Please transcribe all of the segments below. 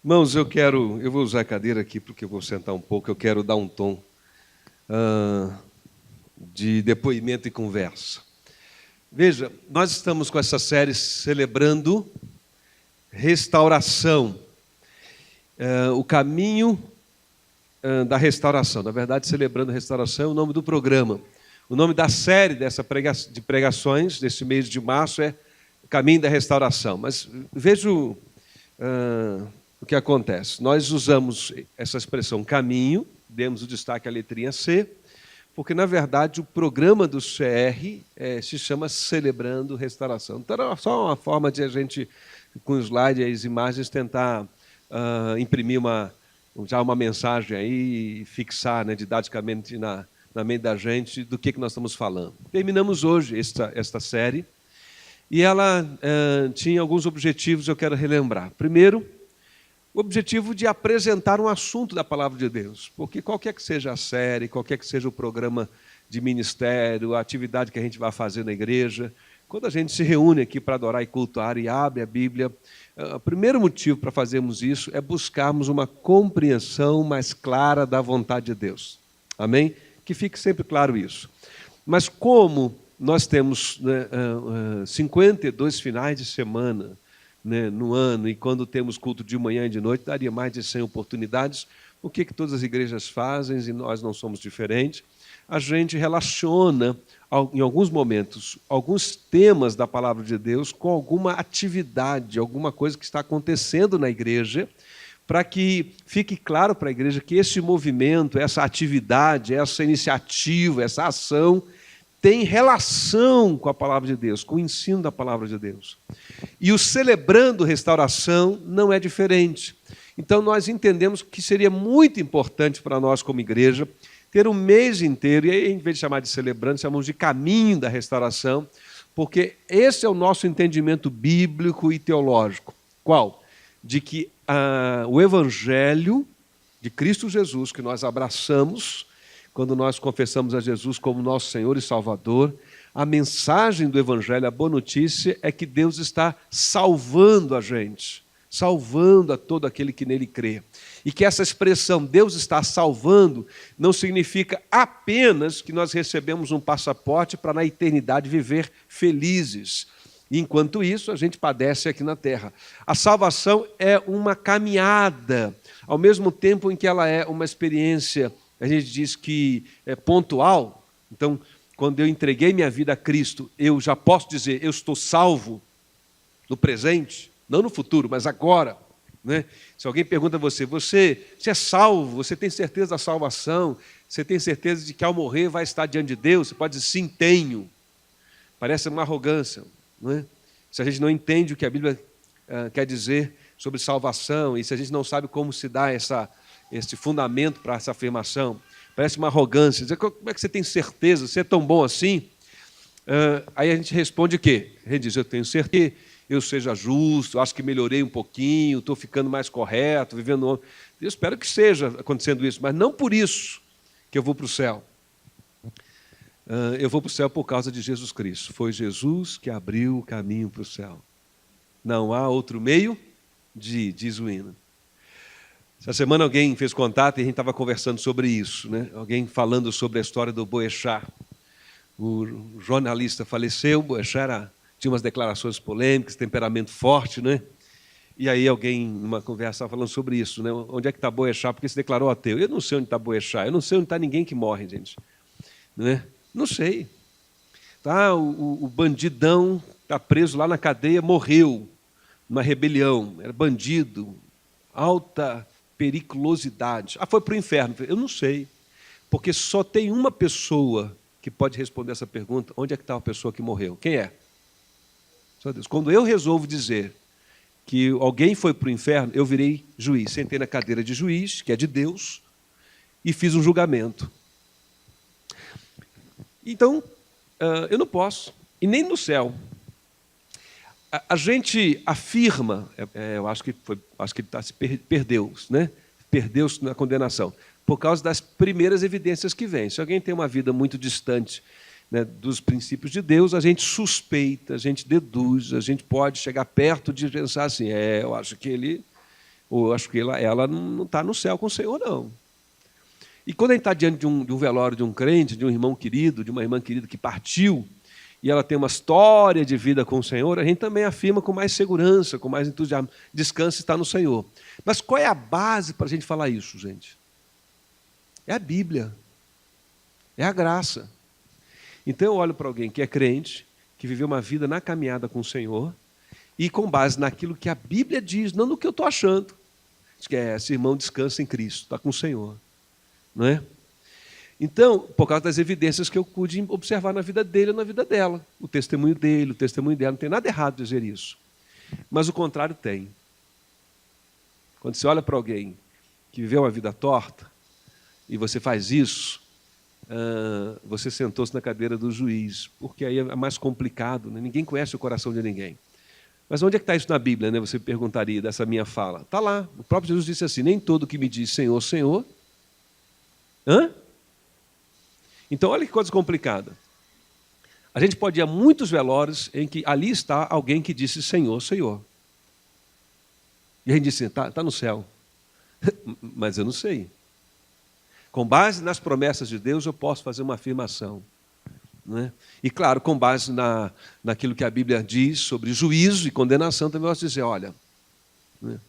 Irmãos, eu vou usar a cadeira aqui porque eu vou sentar um pouco, eu quero dar um tom de depoimento e conversa. Veja, nós estamos com essa série celebrando restauração, o caminho da restauração. Na verdade, celebrando restauração é o nome do programa. O nome da série de pregações desse mês de março é o caminho da restauração. Mas vejo o que acontece. Nós usamos essa expressão caminho, demos o destaque à letrinha C, porque, na verdade, o programa do CR se chama Celebrando Restauração. Então, era só uma forma de a gente, com o slide e as imagens, tentar imprimir já uma mensagem aí e fixar, né, didaticamente na mente da gente do que nós estamos falando. Terminamos hoje esta série e ela tinha alguns objetivos que eu quero relembrar. Primeiro, o objetivo de apresentar um assunto da Palavra de Deus, porque qualquer que seja a série, qualquer que seja o programa de ministério, a atividade que a gente vai fazer na igreja, quando a gente se reúne aqui para adorar e cultuar e abre a Bíblia, o primeiro motivo para fazermos isso é buscarmos uma compreensão mais clara da vontade de Deus. Amém? Que fique sempre claro isso. Mas como nós temos 52 finais de semana, né, no ano, e quando temos culto de manhã e de noite, daria mais de 100 oportunidades. O que todas as igrejas fazem, e nós não somos diferentes, a gente relaciona, em alguns momentos, alguns temas da Palavra de Deus com alguma atividade, alguma coisa que está acontecendo na igreja, para que fique claro para a igreja que esse movimento, essa atividade, essa iniciativa, essa ação tem relação com a Palavra de Deus, com o ensino da Palavra de Deus. E o Celebrando Restauração não é diferente. Então, nós entendemos que seria muito importante para nós, como igreja, ter um mês inteiro, e aí, em vez de chamar de Celebrando, chamamos de Caminho da Restauração, porque esse é o nosso entendimento bíblico e teológico. Qual? De que o Evangelho de Cristo Jesus, que nós abraçamos, quando nós confessamos a Jesus como nosso Senhor e Salvador, a mensagem do Evangelho, a boa notícia, é que Deus está salvando a gente, salvando a todo aquele que nele crê. E que essa expressão, Deus está salvando, não significa apenas que nós recebemos um passaporte para na eternidade viver felizes. E, enquanto isso, a gente padece aqui na terra. A salvação é uma caminhada, ao mesmo tempo em que ela é uma experiência, a gente diz que é pontual. Então, quando eu entreguei minha vida a Cristo, eu já posso dizer, eu estou salvo no presente, não no futuro, mas agora. Né? Se alguém pergunta a você, você é salvo, você tem certeza da salvação, você tem certeza de que ao morrer vai estar diante de Deus? Você pode dizer, sim, tenho. Parece uma arrogância. Não é? Se a gente não entende o que a Bíblia quer dizer sobre salvação, e se a gente não sabe como se dá esse fundamento para essa afirmação, parece uma arrogância. Dizer, como é que você tem certeza? Você é tão bom assim? Aí a gente responde o quê? A gente diz, eu tenho certeza que eu seja justo, acho que melhorei um pouquinho, estou ficando mais correto, vivendo... Eu espero que seja acontecendo isso, mas não por isso que eu vou para o céu. Eu vou para o céu por causa de Jesus Cristo. Foi Jesus que abriu o caminho para o céu. Não há outro meio diz o hino. Essa semana alguém fez contato e a gente estava conversando sobre isso, né? Alguém falando sobre a história do Boechat. O jornalista faleceu, o Boechat tinha umas declarações polêmicas, temperamento forte, né? E aí alguém, numa conversa, estava falando sobre isso, né? Onde é que está Boechat? Porque se declarou ateu. Eu não sei onde está Boechat, eu não sei onde está ninguém que morre, gente. Né? Não sei. Tá, o bandidão está preso lá na cadeia, morreu numa rebelião, era bandido, alta periculosidade. Foi para o inferno. Eu não sei, porque só tem uma pessoa que pode responder essa pergunta, onde é que está a pessoa que morreu? Quem é? Só Deus. Quando eu resolvo dizer que alguém foi para o inferno, eu virei juiz. Sentei na cadeira de juiz, que é de Deus, e fiz um julgamento. Então, eu não posso, e nem no céu. A gente afirma, eu acho que perdeu-se, né? Perdeu-se na condenação, por causa das primeiras evidências que vêm. Se alguém tem uma vida muito distante, né, dos princípios de Deus, a gente suspeita, a gente deduz, a gente pode chegar perto de pensar assim, eu acho que ele ou eu acho que ela não está no céu com o Senhor, não. E quando a gente está diante de um velório de um crente, de um irmão querido, de uma irmã querida que partiu, e ela tem uma história de vida com o Senhor, a gente também afirma com mais segurança, com mais entusiasmo, descansa está no Senhor. Mas qual é a base para a gente falar isso, gente? É a Bíblia, é a graça. Então eu olho para alguém que é crente, que viveu uma vida na caminhada com o Senhor, e com base naquilo que a Bíblia diz, não no que eu estou achando, diz que esse irmão descansa em Cristo, está com o Senhor. Não é? Então, por causa das evidências que eu pude observar na vida dele ou na vida dela, o testemunho dele, o testemunho dela, não tem nada errado dizer isso. Mas o contrário tem. Quando você olha para alguém que viveu uma vida torta, e você faz isso, você sentou-se na cadeira do juiz, porque aí é mais complicado, né? Ninguém conhece o coração de ninguém. Mas onde é que está isso na Bíblia, né? Você perguntaria dessa minha fala. Está lá, o próprio Jesus disse assim, nem todo que me diz Senhor, Senhor. Então, olha que coisa complicada. A gente pode ir a muitos velórios em que ali está alguém que disse Senhor, Senhor. E a gente disse, está no céu. Mas eu não sei. Com base nas promessas de Deus, eu posso fazer uma afirmação. Né? E claro, com base naquilo que a Bíblia diz sobre juízo e condenação, também posso dizer, olha, né?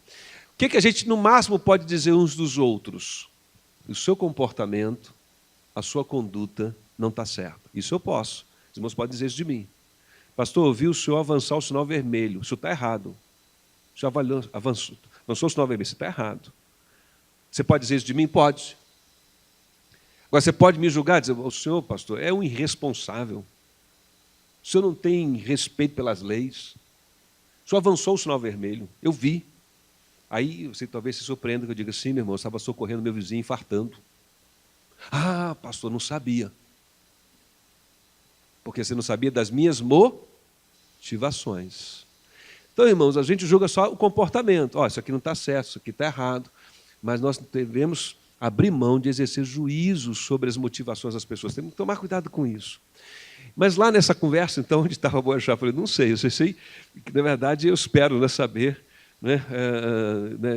O que a gente no máximo pode dizer uns dos outros? O seu comportamento, a sua conduta não está certa. Isso eu posso. Os irmãos podem dizer isso de mim. Pastor, eu vi o senhor avançar o sinal vermelho. Isso está errado. O senhor avançou o sinal vermelho. Isso está errado. Você pode dizer isso de mim? Pode. Agora, você pode me julgar e dizer, o senhor, pastor, é um irresponsável. O senhor não tem respeito pelas leis. O senhor avançou o sinal vermelho. Eu vi. Aí você talvez se surpreenda que eu diga, sim, meu irmão, eu estava socorrendo meu vizinho infartando. Ah, pastor, não sabia. Porque você não sabia das minhas motivações. Então, irmãos, a gente julga só o comportamento. Isso aqui não está certo, isso aqui está errado. Mas nós devemos abrir mão de exercer juízo sobre as motivações das pessoas. Temos que tomar cuidado com isso. Mas lá nessa conversa, então, onde estava a Boechat, eu falei, não sei, eu sei que, na verdade, eu espero saber, né,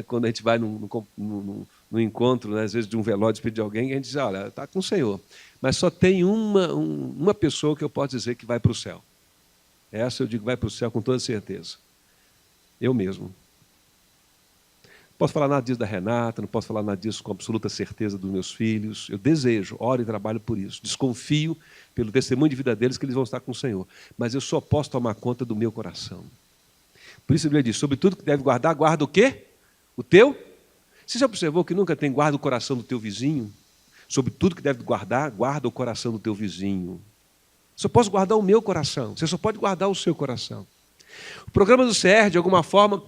quando a gente vai no encontro, né, às vezes, de um velório, despedir de alguém, a gente diz, olha, está com o Senhor. Mas só tem uma pessoa que eu posso dizer que vai para o céu. Essa eu digo vai para o céu com toda certeza. Eu mesmo. Não posso falar nada disso da Renata, não posso falar nada disso com absoluta certeza dos meus filhos. Eu desejo, oro e trabalho por isso. Desconfio pelo testemunho de vida deles que eles vão estar com o Senhor. Mas eu só posso tomar conta do meu coração. Por isso a Bíblia diz, sobre tudo que deve guardar, guarda o quê? O teu? Você já observou que nunca tem guarda o coração do teu vizinho? Sobre tudo que deve guardar, guarda o coração do teu vizinho. Só posso guardar o meu coração, você só pode guardar o seu coração. O programa do CR, de alguma forma,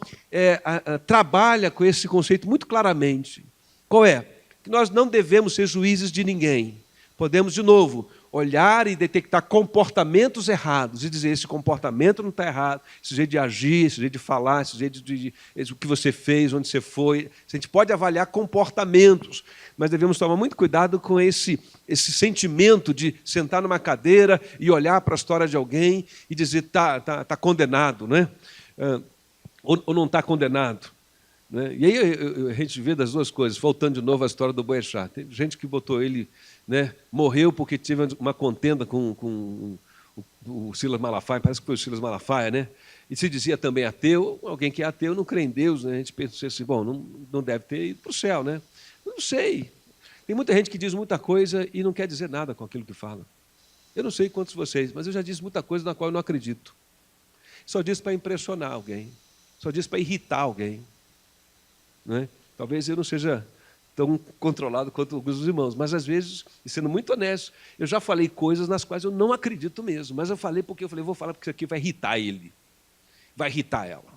trabalha com esse conceito muito claramente. Qual é? Que nós não devemos ser juízes de ninguém. Podemos, de novo, olhar e detectar comportamentos errados e dizer, esse comportamento não está errado, esse jeito de agir, esse jeito de falar, esse jeito de o que você fez, onde você foi. A gente pode avaliar comportamentos, mas devemos tomar muito cuidado com esse sentimento de sentar numa cadeira e olhar para a história de alguém e dizer, está condenado, né? Ou não está condenado. Né? E aí a gente vê das duas coisas, voltando de novo à história do Boechat. Tem gente que botou ele, né, morreu porque teve uma contenda com o Silas Malafaia, parece que foi o Silas Malafaia, né? E se dizia também ateu, alguém que é ateu não crê em Deus, né? A gente pensa assim, bom, não deve ter ido para o céu, né? Não sei. Tem muita gente que diz muita coisa e não quer dizer nada com aquilo que fala. Eu não sei quantos de vocês, mas eu já disse muita coisa na qual eu não acredito. Só disse para impressionar alguém, só disse para irritar alguém. Né? Talvez eu não seja tão controlado quanto alguns dos irmãos, mas às vezes, e sendo muito honesto, eu já falei coisas nas quais eu não acredito mesmo, mas eu falei porque eu falei, vou falar porque isso aqui vai irritar ele, vai irritar ela.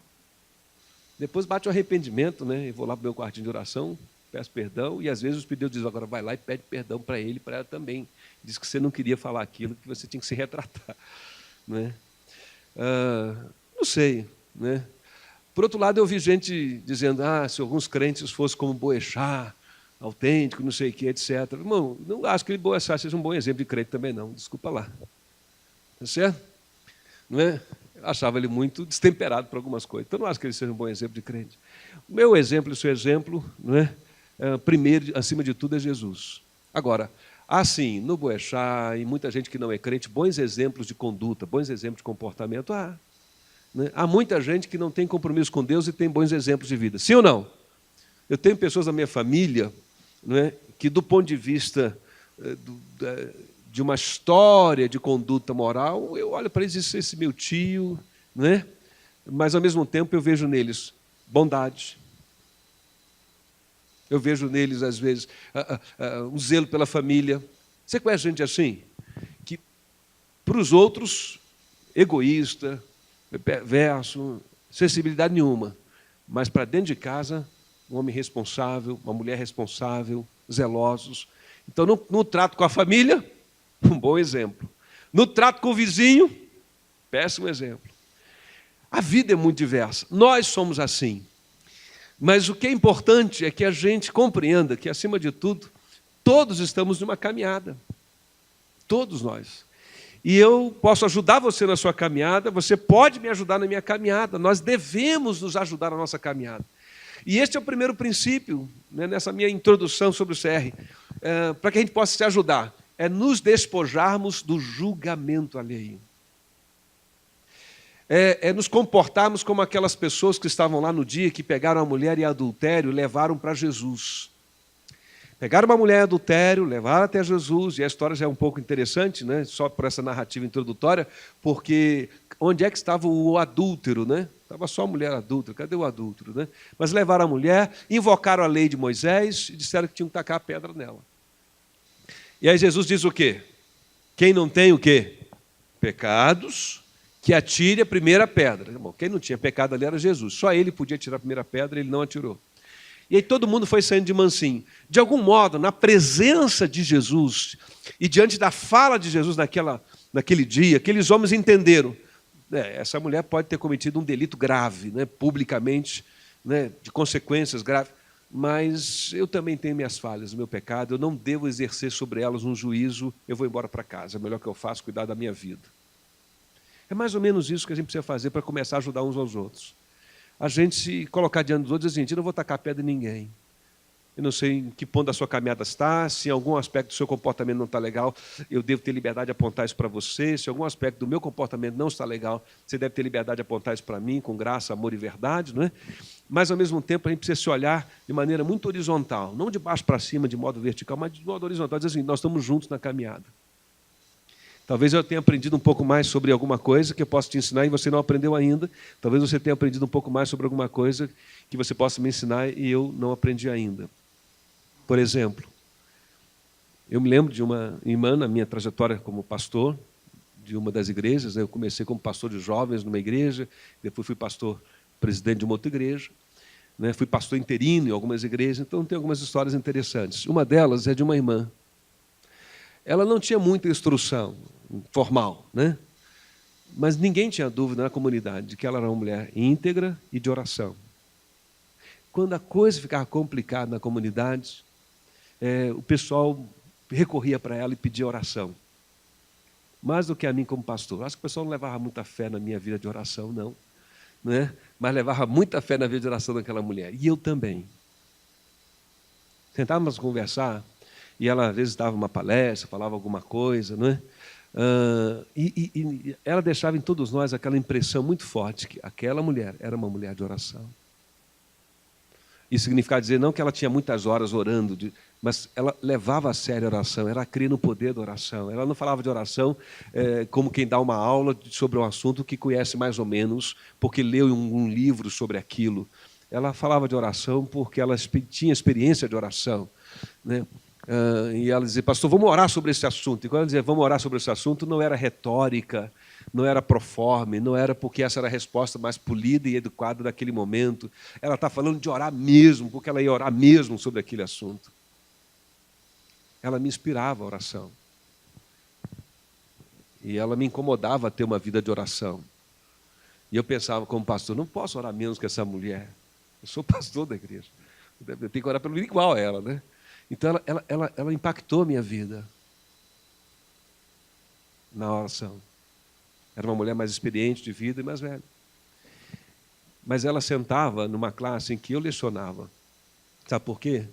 Depois bate o arrependimento, né? Eu vou lá para o meu quartinho de oração, peço perdão, e às vezes os pedidos dizem, agora vai lá e pede perdão para ele e para ela também. Diz que você não queria falar aquilo, que você tinha que se retratar. Né? Não sei, né? Por outro lado, eu vi gente dizendo, se alguns crentes fossem como Boechat, autêntico, não sei o que, etc. Irmão, não acho que Boechat seja um bom exemplo de crente também, não. Desculpa lá. Tá certo? Não é? Achava ele muito destemperado para algumas coisas. Então, não acho que ele seja um bom exemplo de crente. O meu exemplo e o seu exemplo, não é? Primeiro, acima de tudo, é Jesus. Agora, assim, no Boechat e muita gente que não é crente, bons exemplos de conduta, bons exemplos de comportamento há. Né? Há muita gente que não tem compromisso com Deus e tem bons exemplos de vida. Sim ou não? Eu tenho pessoas na minha família, não é, que, do ponto de vista de uma história de conduta moral, eu olho para eles e digo, esse meu tio, não é? Mas, ao mesmo tempo, eu vejo neles bondade. Eu vejo neles, às vezes, um zelo pela família. Você conhece gente assim? Que, para os outros, egoísta, perverso, sensibilidade nenhuma. Mas, para dentro de casa, um homem responsável, uma mulher responsável, zelosos. Então, no trato com a família, um bom exemplo. No trato com o vizinho, péssimo exemplo. A vida é muito diversa. Nós somos assim. Mas o que é importante é que a gente compreenda que, acima de tudo, todos estamos numa caminhada. Todos nós. E eu posso ajudar você na sua caminhada, você pode me ajudar na minha caminhada. Nós devemos nos ajudar na nossa caminhada. E este é o primeiro princípio, né, nessa minha introdução sobre o CR, para que a gente possa se ajudar. É nos despojarmos do julgamento alheio. É nos comportarmos como aquelas pessoas que estavam lá no dia que pegaram a mulher em adultério e levaram para Jesus. Pegaram uma mulher em adultério, levaram até Jesus, e a história já é um pouco interessante, né? Só por essa narrativa introdutória, porque onde é que estava o adúltero, né? Estava só a mulher adúltera, cadê o adúltero, né? Mas levaram a mulher, invocaram a lei de Moisés e disseram que tinham que tacar a pedra nela. E aí Jesus diz o quê? Quem não tem o quê? Pecados, que atire a primeira pedra. Bom, quem não tinha pecado ali era Jesus. Só ele podia tirar a primeira pedra, ele não atirou. E aí todo mundo foi saindo de mansinho. De algum modo, na presença de Jesus e diante da fala de Jesus naquele dia, aqueles homens entenderam, essa mulher pode ter cometido um delito grave, né, publicamente, né, de consequências graves, mas eu também tenho minhas falhas, o meu pecado, eu não devo exercer sobre elas um juízo, eu vou embora para casa, é melhor que eu faça, cuidar da minha vida. É mais ou menos isso que a gente precisa fazer para começar a ajudar uns aos outros. A gente se colocar diante dos outros e dizer, gente, eu não vou tacar pedra em ninguém. Eu não sei em que ponto da sua caminhada está, se em algum aspecto do seu comportamento não está legal, eu devo ter liberdade de apontar isso para você. Se algum aspecto do meu comportamento não está legal, você deve ter liberdade de apontar isso para mim, com graça, amor e verdade, não é? Mas, ao mesmo tempo, a gente precisa se olhar de maneira muito horizontal, não de baixo para cima, de modo vertical, mas de modo horizontal, dizer assim, nós estamos juntos na caminhada. Talvez eu tenha aprendido um pouco mais sobre alguma coisa que eu possa te ensinar e você não aprendeu ainda. Talvez você tenha aprendido um pouco mais sobre alguma coisa que você possa me ensinar e eu não aprendi ainda. Por exemplo, eu me lembro de uma irmã na minha trajetória como pastor de uma das igrejas. Eu comecei como pastor de jovens numa igreja, depois fui pastor presidente de uma outra igreja, né? Fui pastor interino em algumas igrejas, então tem algumas histórias interessantes. Uma delas é de uma irmã. Ela não tinha muita instrução formal, né? Mas ninguém tinha dúvida na comunidade de que ela era uma mulher íntegra e de oração. Quando a coisa ficava complicada na comunidade, o pessoal recorria para ela e pedia oração. Mais do que a mim como pastor. Acho que o pessoal não levava muita fé na minha vida de oração, não. Né? Mas levava muita fé na vida de oração daquela mulher. E eu também. Sentávamos a conversar, e ela às vezes dava uma palestra, falava alguma coisa, não é? E ela deixava em todos nós aquela impressão muito forte que aquela mulher era uma mulher de oração. Isso significava dizer não que ela tinha muitas horas orando, mas ela levava a sério a oração, ela cria no poder da oração. Ela não falava de oração como quem dá uma aula sobre um assunto que conhece mais ou menos, porque leu um livro sobre aquilo. Ela falava de oração porque ela tinha experiência de oração, né? E ela dizia, pastor, vamos orar sobre esse assunto. E quando ela dizia, vamos orar sobre esse assunto, não era retórica, não era proforme, não era porque essa era a resposta mais polida e educada daquele momento. Ela está falando de orar mesmo, porque ela ia orar mesmo sobre aquele assunto. Ela me inspirava a oração. E ela me incomodava a ter uma vida de oração. E eu pensava como pastor, não posso orar menos que essa mulher. Eu sou pastor da igreja. Eu tenho que orar pelo menos igual a ela, né? Então, ela impactou a minha vida na oração. Era uma mulher mais experiente de vida e mais velha. Mas ela sentava numa classe em que eu lecionava. Sabe por quê?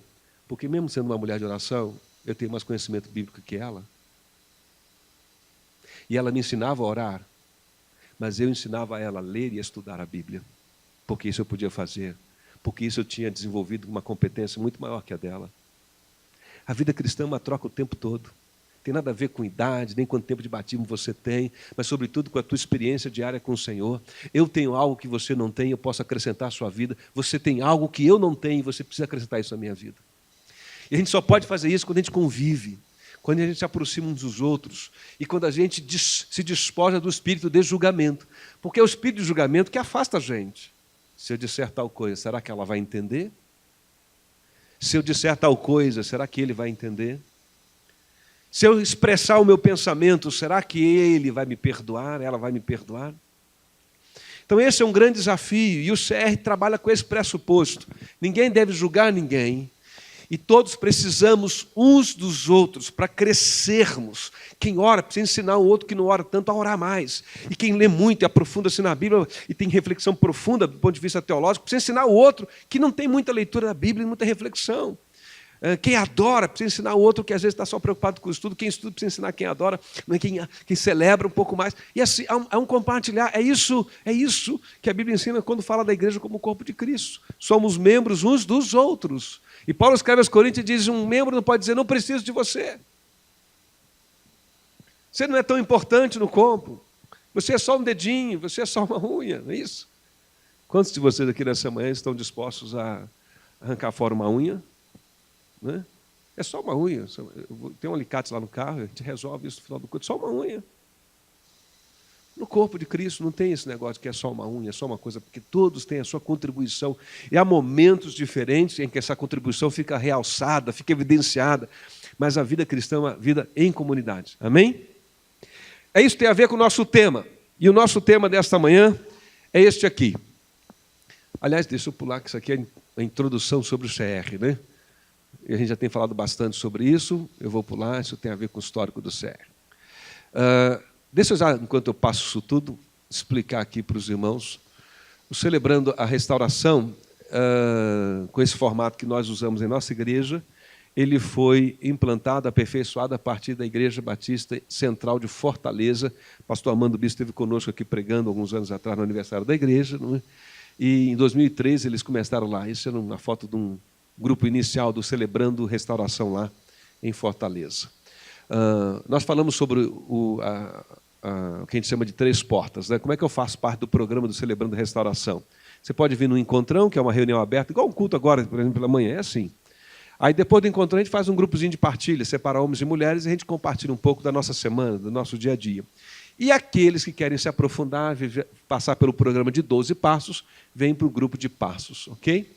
Porque mesmo sendo uma mulher de oração, eu tenho mais conhecimento bíblico que ela. E ela me ensinava a orar, mas eu ensinava ela a ler e a estudar a Bíblia. Porque isso eu podia fazer. Porque isso eu tinha desenvolvido uma competência muito maior que a dela. A vida cristã é uma troca o tempo todo. Tem nada a ver com idade, nem quanto tempo de batismo você tem, mas sobretudo com a tua experiência diária com o Senhor. Eu tenho algo que você não tem, eu posso acrescentar à sua vida. Você tem algo que eu não tenho e você precisa acrescentar isso à minha vida. E a gente só pode fazer isso quando a gente convive, quando a gente se aproxima uns dos outros e quando a gente se despoja do espírito de julgamento. Porque é o espírito de julgamento que afasta a gente. Se eu disser tal coisa, será que ela vai entender? Se eu disser tal coisa, será que ele vai entender? Se eu expressar o meu pensamento, será que ele vai me perdoar? Ela vai me perdoar? Então esse é um grande desafio e o CR trabalha com esse pressuposto. Ninguém deve julgar ninguém. E todos precisamos uns dos outros para crescermos. Quem ora precisa ensinar o outro que não ora tanto a orar mais. E quem lê muito e aprofunda-se na Bíblia e tem reflexão profunda do ponto de vista teológico, precisa ensinar o outro que não tem muita leitura da Bíblia e muita reflexão. Quem adora precisa ensinar o outro que às vezes está só preocupado com o estudo. Quem estuda precisa ensinar quem adora, quem celebra um pouco mais. E assim, é um compartilhar. É isso que a Bíblia ensina quando fala da igreja como o corpo de Cristo. Somos membros uns dos outros. E Paulo escreve aos Coríntios e diz, um membro não pode dizer, não preciso de você. Você não é tão importante no corpo. Você é só um dedinho, você é só uma unha, não é isso? Quantos de vocês aqui nessa manhã estão dispostos a arrancar fora uma unha? Né? É só uma unha. Tem um alicate lá no carro, a gente resolve isso no final do culto, só uma unha. No corpo de Cristo não tem esse negócio que é só uma unha, é só uma coisa, porque todos têm a sua contribuição. E há momentos diferentes em que essa contribuição fica realçada, fica evidenciada. Mas a vida cristã é uma vida em comunidade. Amém? É isso que tem a ver com o nosso tema. E o nosso tema desta manhã é este aqui. Aliás, deixa eu pular, que isso aqui é a introdução sobre o CR, né? E a gente já tem falado bastante sobre isso. Eu vou pular, isso tem a ver com o histórico do CR. Deixa eu já, enquanto eu passo isso tudo, explicar aqui para os irmãos. Celebrando a restauração, com esse formato que nós usamos em nossa igreja, ele foi implantado, aperfeiçoado a partir da Igreja Batista Central de Fortaleza. O pastor Armando Bispo esteve conosco aqui pregando alguns anos atrás no aniversário da igreja, não é? E em 2013 eles começaram lá. Isso era uma foto de um grupo inicial do Celebrando Restauração lá em Fortaleza. Nós falamos sobre o que a gente chama de 3 portas. Né? Como é que eu faço parte do programa do Celebrando Restauração? Você pode vir no encontrão, que é uma reunião aberta, igual um culto agora, por exemplo, pela manhã, é assim. Aí depois do encontrão a gente faz um grupozinho de partilha, separa homens e mulheres, e a gente compartilha um pouco da nossa semana, do nosso dia a dia. E aqueles que querem se aprofundar, passar pelo programa de 12 passos, vêm para o grupo de passos, ok?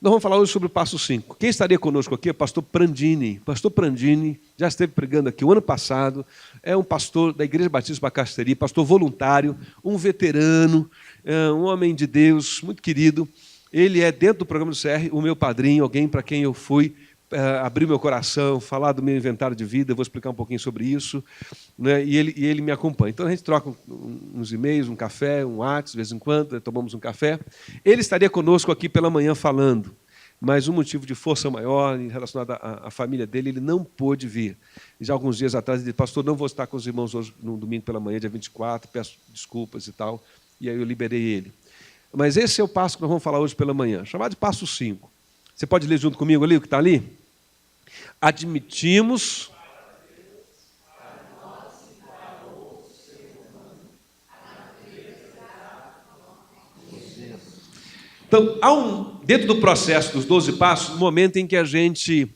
Nós vamos falar hoje sobre o passo 5. Quem estaria conosco aqui é o pastor Prandini. Pastor Prandini já esteve pregando aqui o ano passado, é um pastor da Igreja Batista Bacaxeri, pastor voluntário, um veterano, um homem de Deus, muito querido. Ele é, dentro do programa do CR, o meu padrinho, alguém para quem eu fui abrir meu coração, falar do meu inventário de vida, eu vou explicar um pouquinho sobre isso, né? E ele me acompanha. Então a gente troca uns e-mails, um café, um WhatsApp, de vez em quando, tomamos um café. Ele estaria conosco aqui pela manhã falando, mas um motivo de força maior relacionado à família dele, ele não pôde vir. Já alguns dias atrás ele disse, pastor, não vou estar com os irmãos hoje, no domingo pela manhã, dia 24, peço desculpas e tal, e aí eu liberei ele. Mas esse é o passo que nós vamos falar hoje pela manhã, chamado de passo 5. Você pode ler junto comigo ali, o que está ali? Admitimos... Então, há dentro do processo dos 12 passos, um momento em que a gente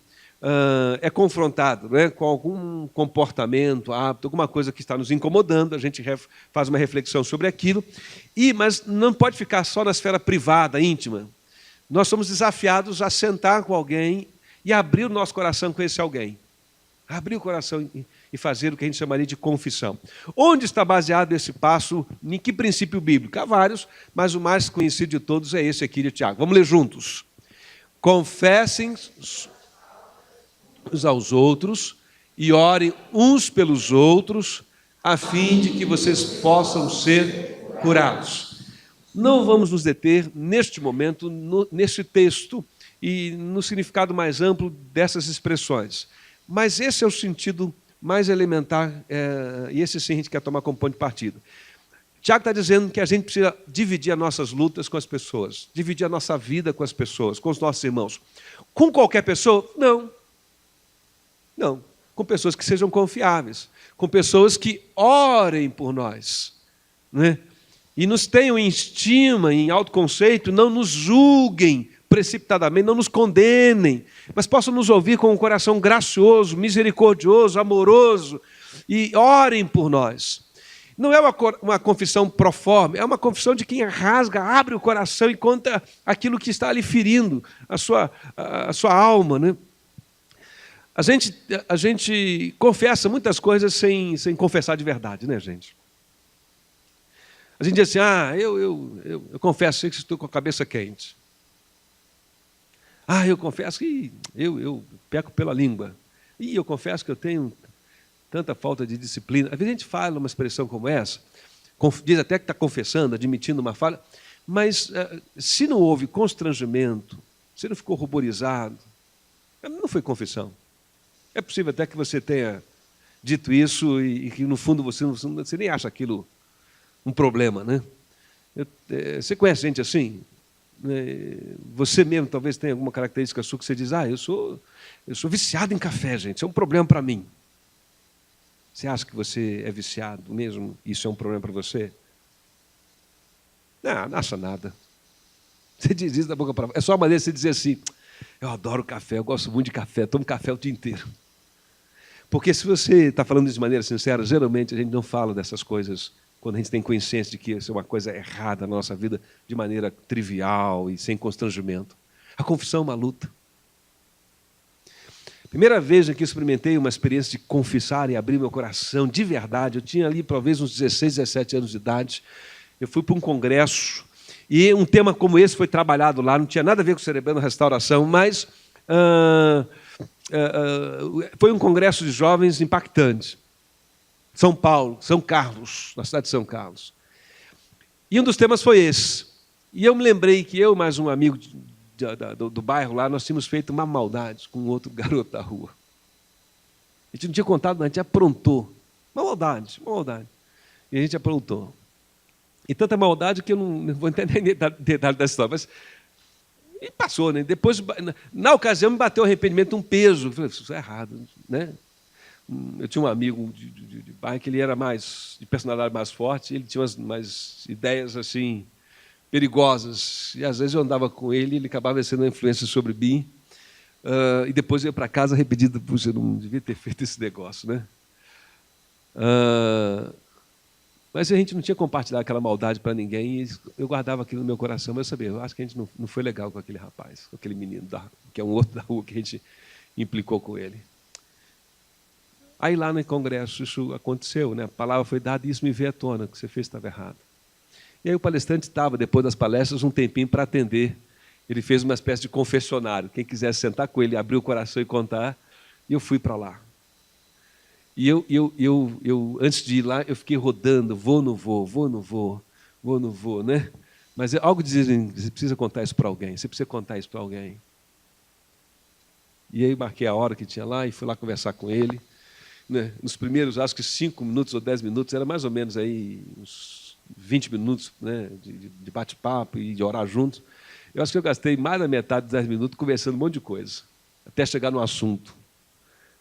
é confrontado, né, com algum comportamento, hábito, alguma coisa que está nos incomodando, a gente faz uma reflexão sobre aquilo, mas não pode ficar só na esfera privada, íntima. Nós somos desafiados a sentar com alguém e abrir o nosso coração com esse alguém. Abrir o coração e fazer o que a gente chamaria de confissão. Onde está baseado esse passo? Em que princípio bíblico? Há vários, mas o mais conhecido de todos é esse aqui de Tiago. Vamos ler juntos. Confessem uns aos outros e orem uns pelos outros a fim de que vocês possam ser curados. Não vamos nos deter, neste momento, neste texto e no significado mais amplo dessas expressões. Mas esse é o sentido mais elementar, e esse sim a gente quer tomar como ponto de partida. Tiago está dizendo que a gente precisa dividir as nossas lutas com as pessoas, dividir a nossa vida com as pessoas, com os nossos irmãos. Com qualquer pessoa? Não. Não. Com pessoas que sejam confiáveis, com pessoas que orem por nós, né? E nos tenham em estima, em autoconceito, não nos julguem precipitadamente, não nos condenem, mas possam nos ouvir com um coração gracioso, misericordioso, amoroso, e orem por nós. Não é uma confissão pro forma, é uma confissão de quem rasga, abre o coração e conta aquilo que está lhe ferindo a sua alma, né? A gente confessa muitas coisas sem confessar de verdade, né, gente? A gente diz assim, eu confesso que estou com a cabeça quente. Eu confesso que eu peco pela língua. Eu confesso que eu tenho tanta falta de disciplina. Às vezes a gente fala uma expressão como essa, diz até que está confessando, admitindo uma falha, mas se não houve constrangimento, se não ficou ruborizado, não foi confissão. É possível até que você tenha dito isso e que no fundo você nem acha aquilo um problema, né? Você conhece gente assim? Você mesmo talvez tenha alguma característica sua que você diz, eu sou viciado em café, gente, isso é um problema para mim. Você acha que você é viciado mesmo? Isso é um problema para você? Não acha nada. Você diz isso da boca para fora. É só uma maneira de você dizer assim, eu adoro café, eu gosto muito de café, tomo café o dia inteiro. Porque se você está falando isso de maneira sincera, geralmente a gente não fala dessas coisas quando a gente tem consciência de que isso é uma coisa errada na nossa vida, de maneira trivial e sem constrangimento. A confissão é uma luta. Primeira vez em que eu experimentei uma experiência de confessar e abrir meu coração de verdade, eu tinha ali talvez uns 16, 17 anos de idade, eu fui para um congresso, e um tema como esse foi trabalhado lá, não tinha nada a ver com celebrando restauração, mas foi um congresso de jovens impactante. São Paulo, São Carlos, na cidade de São Carlos. E um dos temas foi esse. E eu me lembrei que eu e mais um amigo do bairro lá, nós tínhamos feito uma maldade com outro garoto da rua. A gente não tinha contado, mas a gente aprontou. Uma maldade. E a gente aprontou. E tanta maldade que eu não vou entender detalhe da história, mas e passou, né? Depois, na ocasião, me bateu o arrependimento de um peso. Eu falei, isso é errado, né? Eu tinha um amigo de bairro que ele era de personalidade mais forte, ele tinha mais ideias assim perigosas, e às vezes eu andava com ele e ele acabava sendo uma influência sobre mim, e depois eu ia para casa arrependido, puxa, eu não devia ter feito esse negócio, né? Mas a gente não tinha compartilhado aquela maldade para ninguém, e eu guardava aquilo no meu coração, mas eu sabia, eu acho que a gente não foi legal com aquele rapaz, com aquele menino, que é um outro da rua que a gente implicou com ele. Aí lá no congresso isso aconteceu, né? A palavra foi dada e isso me veio à tona, que você fez estava errado. E aí o palestrante estava, depois das palestras, um tempinho para atender. Ele fez uma espécie de confessionário. Quem quisesse sentar com ele, abrir o coração e contar, e eu fui para lá. E eu, antes de ir lá, eu fiquei rodando, vou, não vou, né? Mas algo dizia, você precisa contar isso para alguém, você precisa contar isso para alguém. E aí marquei a hora que tinha lá e fui lá conversar com ele. Né? Nos primeiros, acho que 5 minutos ou 10 minutos, era mais ou menos aí uns 20 minutos, né, de bate-papo e de orar juntos. Eu acho que eu gastei mais da metade dos 10 minutos conversando um monte de coisa, até chegar no assunto.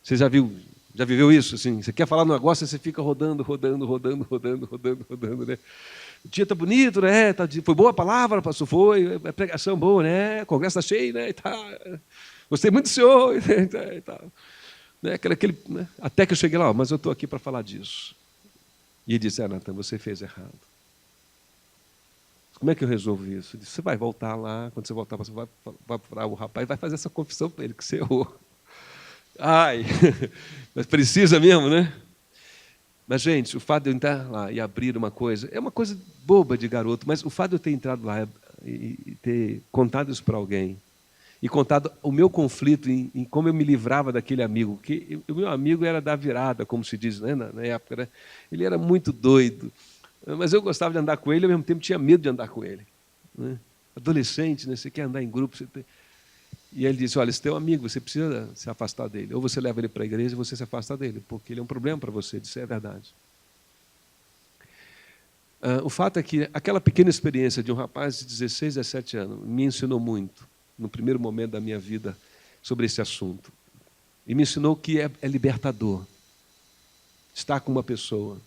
Você já viveu isso? Assim, você quer falar um negócio, você fica rodando, né? O dia está bonito, né? Foi boa a palavra, pastor? Foi. A pregação boa, né? O congresso está cheio, né? Gostei muito do senhor. E tal. Né? Né? Até que eu cheguei lá, mas eu estou aqui para falar disso. E ele disse, Natan, você fez errado. Como é que eu resolvo isso? Eu disse, você vai voltar lá, quando você voltar, você vai para o rapaz e vai fazer essa confissão para ele, que você errou. Ai, mas precisa mesmo, né? Mas, gente, o fato de eu entrar lá e abrir uma coisa, é uma coisa boba de garoto, mas o fato de eu ter entrado lá e ter contado isso para alguém, e contado o meu conflito em como eu me livrava daquele amigo. Que o meu amigo era da virada, como se diz, né, na época. Né? Ele era muito doido, mas eu gostava de andar com ele, ao mesmo tempo tinha medo de andar com ele. Né? Adolescente, né? Você quer andar em grupo. E ele disse, olha, esse teu amigo, você precisa se afastar dele. Ou você leva ele para a igreja ou você se afasta dele, porque ele é um problema para você. Isso é verdade. O fato é que aquela pequena experiência de um rapaz de 16, 17 anos me ensinou muito, no primeiro momento da minha vida, sobre esse assunto. E me ensinou que é libertador estar com uma pessoa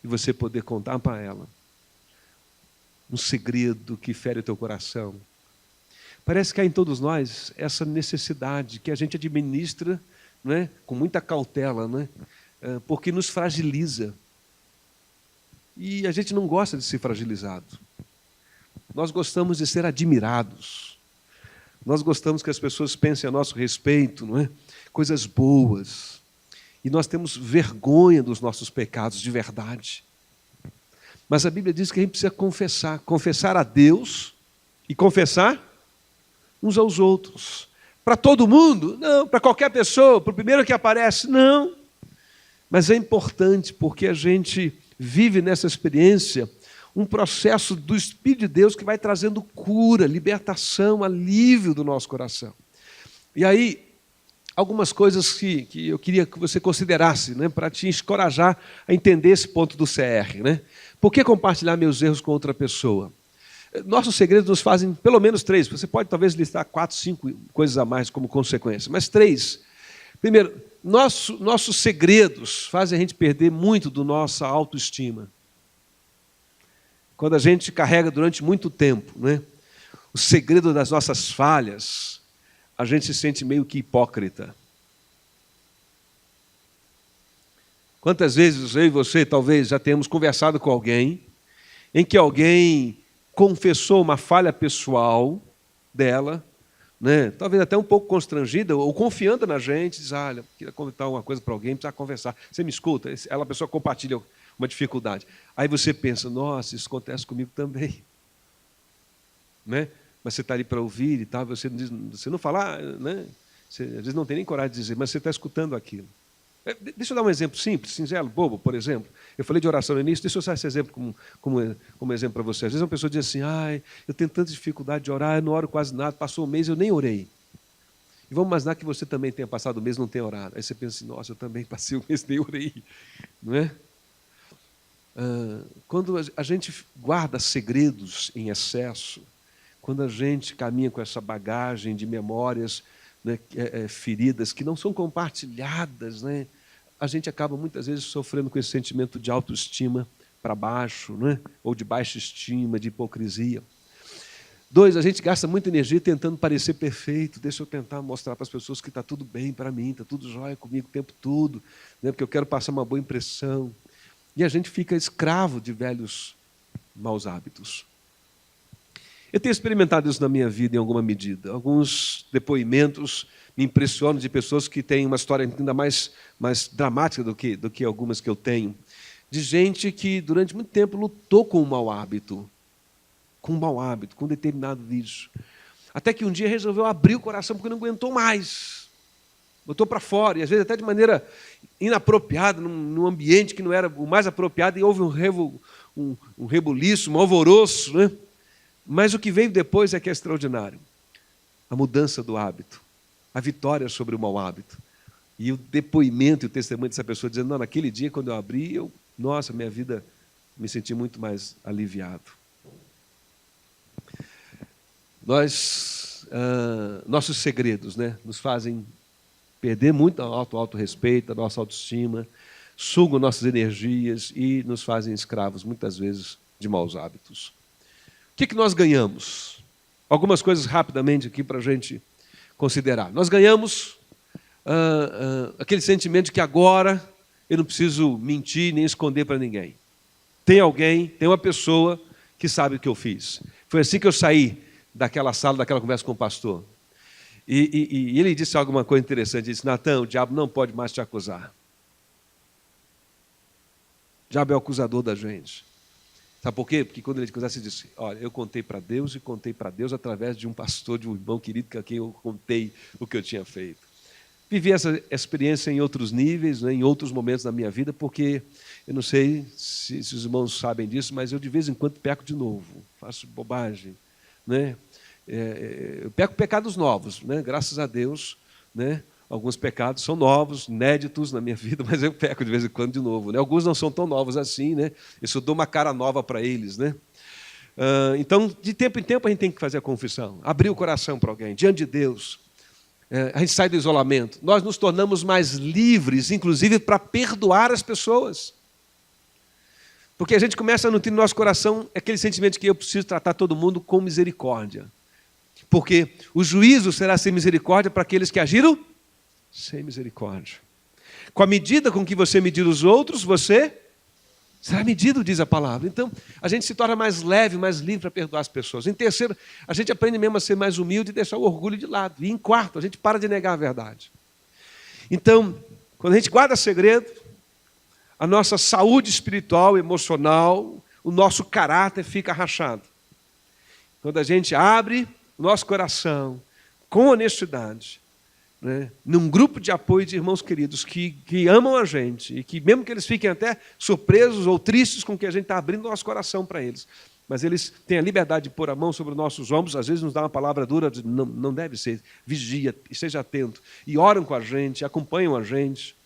e você poder contar para ela um segredo que fere o teu coração. Parece que há em todos nós essa necessidade que a gente administra, né, com muita cautela, né, porque nos fragiliza. E a gente não gosta de ser fragilizado. Nós gostamos de ser admirados. Nós gostamos que as pessoas pensem a nosso respeito, não é? Coisas boas. E nós temos vergonha dos nossos pecados de verdade. Mas a Bíblia diz que a gente precisa confessar. Confessar a Deus e confessar uns aos outros. Para todo mundo? Não. Para qualquer pessoa? Para o primeiro que aparece? Não. Mas é importante porque a gente vive nessa experiência um processo do Espírito de Deus que vai trazendo cura, libertação, alívio do nosso coração. E aí, algumas coisas que eu queria que você considerasse, né, para te encorajar a entender esse ponto do CR. Né? Por que compartilhar meus erros com outra pessoa? Nossos segredos nos fazem pelo menos 3. Você pode talvez listar 4, 5 coisas a mais como consequência, mas 3. Primeiro, nossos segredos fazem a gente perder muito da nossa autoestima. Quando a gente carrega durante muito tempo, né, o segredo das nossas falhas, a gente se sente meio que hipócrita. Quantas vezes eu e você talvez já temos conversado com alguém em que alguém confessou uma falha pessoal dela, né? Talvez até um pouco constrangida ou confiando na gente, diz, olha, queria contar uma coisa para alguém, precisa conversar. Você me escuta? A pessoa compartilha uma dificuldade. Aí você pensa, nossa, isso acontece comigo também. Né? Mas você está ali para ouvir e tal, você não fala, né? Você, às vezes não tem nem coragem de dizer, mas você está escutando aquilo. Deixa eu dar um exemplo simples, singelo, bobo, por exemplo. Eu falei de oração no início, deixa eu usar esse exemplo como exemplo para você. Às vezes uma pessoa diz assim, eu tenho tanta dificuldade de orar, eu não oro quase nada, passou um mês eu nem orei. E vamos imaginar que você também tenha passado o mês e não tenha orado. Aí você pensa assim, nossa, eu também passei o mês e nem orei. Não é? Quando a gente guarda segredos em excesso, quando a gente caminha com essa bagagem de memórias, né, feridas que não são compartilhadas, né, a gente acaba muitas vezes sofrendo com esse sentimento de autoestima para baixo, né, ou de baixa estima, de hipocrisia. 2, a gente gasta muita energia tentando parecer perfeito. Deixa eu tentar mostrar para as pessoas que está tudo bem para mim, está tudo jóia comigo o tempo todo, né, porque eu quero passar uma boa impressão. E a gente fica escravo de velhos maus hábitos. Eu tenho experimentado isso na minha vida em alguma medida. Alguns depoimentos me impressionam de pessoas que têm uma história ainda mais dramática do que algumas que eu tenho. De gente que durante muito tempo lutou com um mau hábito, com um determinado vício. Até que um dia resolveu abrir o coração porque não aguentou mais. Botou para fora, e às vezes até de maneira inapropriada, num ambiente que não era o mais apropriado, e houve um rebuliço, um alvoroço, né? Mas o que veio depois é que é extraordinário. A mudança do hábito, a vitória sobre o mau hábito. E o depoimento e o testemunho dessa pessoa dizendo, não, naquele dia quando eu abri, nossa, minha vida, me senti muito mais aliviado. Nossos segredos, né, nos fazem perder muito autorrespeito, a nossa autoestima, sugam nossas energias e nos fazem escravos, muitas vezes, de maus hábitos. O que nós ganhamos? Algumas coisas rapidamente aqui para a gente considerar. Nós ganhamos aquele sentimento de que agora eu não preciso mentir nem esconder para ninguém. Tem uma pessoa que sabe o que eu fiz. Foi assim que eu saí daquela sala, daquela conversa com o pastor. E ele disse alguma coisa interessante. Ele disse, Natan, o diabo não pode mais te acusar. O diabo é o acusador da gente. Sabe por quê? Porque quando ele começasse a dizer, olha, eu contei para Deus e contei para Deus através de um pastor, de um irmão querido, a quem eu contei o que eu tinha feito. Vivi essa experiência em outros níveis, né, em outros momentos da minha vida, porque eu não sei se os irmãos sabem disso, mas eu de vez em quando peco de novo, faço bobagem, né? Eu peco pecados novos, né? Graças a Deus, né? Alguns pecados são novos, inéditos na minha vida, mas eu peco de vez em quando de novo, né? Alguns não são tão novos assim, né? Eu só dou uma cara nova para eles, né? Então, de tempo em tempo, a gente tem que fazer a confissão, abrir o coração para alguém, diante de Deus. A gente sai do isolamento. Nós nos tornamos mais livres, inclusive, para perdoar as pessoas. Porque a gente começa a nutrir no nosso coração aquele sentimento de que eu preciso tratar todo mundo com misericórdia. Porque o juízo será sem misericórdia para aqueles que agiram sem misericórdia. Com a medida com que você medir os outros, você será medido, diz a palavra. Então, a gente se torna mais leve, mais livre para perdoar as pessoas. Em terceiro, a gente aprende mesmo a ser mais humilde e deixar o orgulho de lado. E em quarto, a gente para de negar a verdade. Então, quando a gente guarda segredo, a nossa saúde espiritual, emocional, o nosso caráter fica rachado. Quando a gente abre o nosso coração com honestidade, né, num grupo de apoio de irmãos queridos que amam a gente e que, mesmo que eles fiquem até surpresos ou tristes com que a gente está abrindo nosso coração para eles, mas eles têm a liberdade de pôr a mão sobre os nossos ombros, às vezes nos dá uma palavra dura, não deve ser, vigia, esteja atento, e oram com a gente, acompanham a gente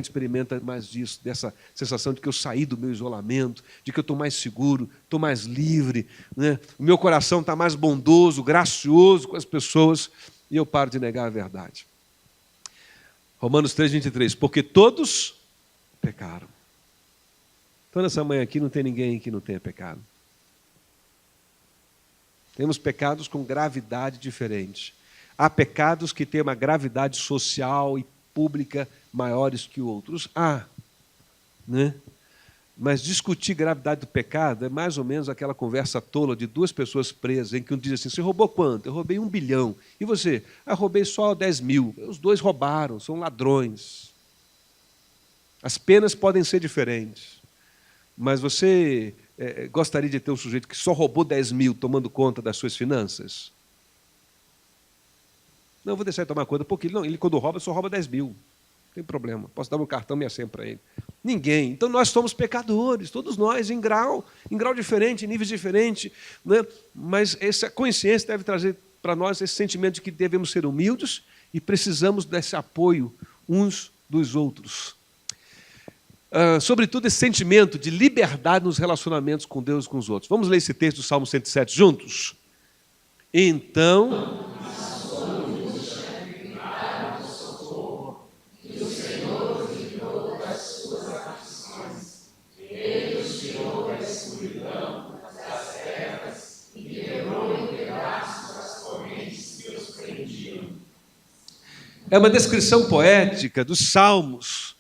experimenta mais disso, dessa sensação de que eu saí do meu isolamento, de que eu estou mais seguro, estou mais livre, né? O meu coração está mais bondoso, gracioso com as pessoas, e eu paro de negar a verdade. Romanos 3:23, porque todos pecaram. Então, nessa manhã aqui, não tem ninguém que não tenha pecado. Temos pecados com gravidade diferente. Há pecados que têm uma gravidade social e pública maiores que outros. Né? Mas discutir gravidade do pecado é mais ou menos aquela conversa tola de duas pessoas presas, em que um diz assim, você roubou quanto? Eu roubei 1 bilhão. E você? Roubei só 10 mil. Os dois roubaram, são ladrões. As penas podem ser diferentes. Mas você gostaria de ter um sujeito que só roubou 10 mil tomando conta das suas finanças? Não, vou deixar ele tomar conta, porque ele quando rouba, só rouba 10 mil. Não tem problema, posso dar meu cartão e minha senha para ele. Ninguém. Então nós somos pecadores, todos nós, em grau diferente, em níveis diferentes, né? Mas essa consciência deve trazer para nós esse sentimento de que devemos ser humildes e precisamos desse apoio uns dos outros. Sobretudo esse sentimento de liberdade nos relacionamentos com Deus e com os outros. Vamos ler esse texto do Salmo 107 juntos? Então... É uma descrição poética dos Salmos.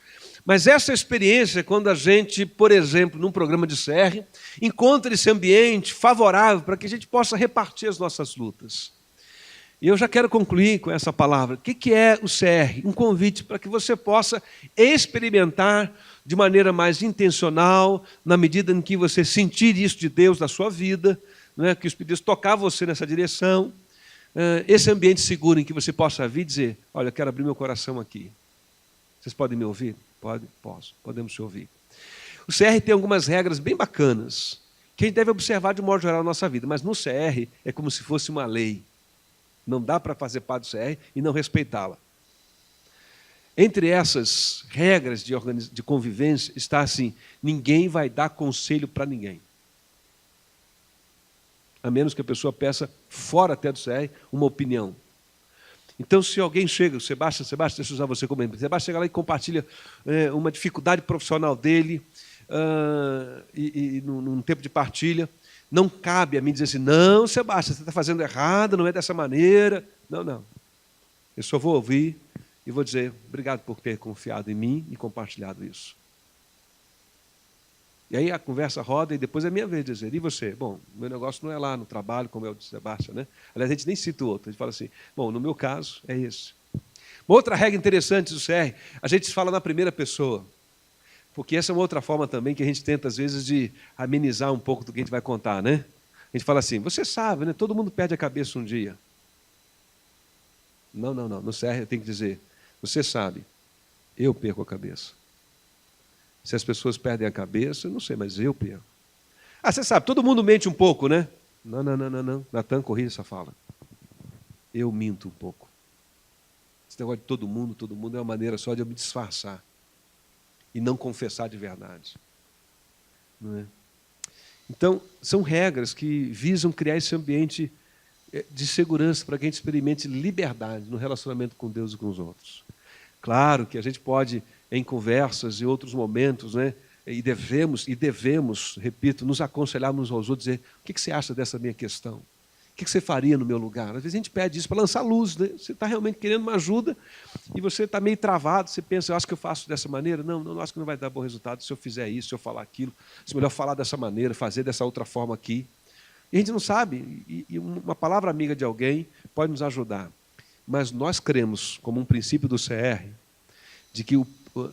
Mas essa experiência, quando a gente, por exemplo, num programa de CR, encontra esse ambiente favorável para que a gente possa repartir as nossas lutas. E eu já quero concluir com essa palavra. O que é o CR? Um convite para que você possa experimentar de maneira mais intencional, na medida em que você sentir isso de Deus na sua vida, né, que os Espírito de Deus tocar você nessa direção, esse ambiente seguro em que você possa vir e dizer, olha, eu quero abrir meu coração aqui. Vocês podem me ouvir? Posso. Podemos te ouvir. O CR tem algumas regras bem bacanas, que a gente deve observar de modo geral na nossa vida, mas no CR é como se fosse uma lei. Não dá para fazer parte do CR e não respeitá-la. Entre essas regras de convivência está assim, ninguém vai dar conselho para ninguém. A menos que a pessoa peça, fora até do CR, uma opinião. Então, se alguém chega, Sebastião, deixa eu usar você como exemplo. Sebastião chega lá e compartilha uma dificuldade profissional dele, e num tempo de partilha, não cabe a mim dizer assim, não, Sebastião, você está fazendo errado, não é dessa maneira. Não. Eu só vou ouvir e vou dizer, obrigado por ter confiado em mim e compartilhado isso. E aí a conversa roda e depois é minha vez de dizer, e você? Bom, meu negócio não é lá no trabalho, como é o de Sebastião, né? Aliás, a gente nem cita o outro, a gente fala assim, bom, no meu caso é esse. Uma outra regra interessante do CR, a gente fala na primeira pessoa. Porque essa é uma outra forma também que a gente tenta, às vezes, de amenizar um pouco do que a gente vai contar, né? A gente fala assim, você sabe, né? Todo mundo perde a cabeça um dia. Não. No CR tem que dizer, você sabe, eu perco a cabeça. Se as pessoas perdem a cabeça, eu não sei, mas eu perco. Ah, você sabe, todo mundo mente um pouco, né? Não. Natan, corrija essa fala. Eu minto um pouco. Esse negócio de todo mundo é uma maneira só de eu me disfarçar e não confessar de verdade. Não é? Então, são regras que visam criar esse ambiente de segurança para que a gente experimente liberdade no relacionamento com Deus e com os outros. Claro que a gente pode, em conversas e outros momentos, né, e devemos, repito, nos aconselhar uns aos outros, dizer, o que você acha dessa minha questão? O que você faria no meu lugar? Às vezes a gente pede isso para lançar luz, né? Você está realmente querendo uma ajuda e você está meio travado, você pensa, eu acho que eu faço dessa maneira? Não, acho que não vai dar bom resultado se eu fizer isso, se eu falar aquilo. É melhor falar dessa maneira, fazer dessa outra forma aqui. E a gente não sabe, e uma palavra amiga de alguém pode nos ajudar. Mas nós cremos, como um princípio do CR, de que,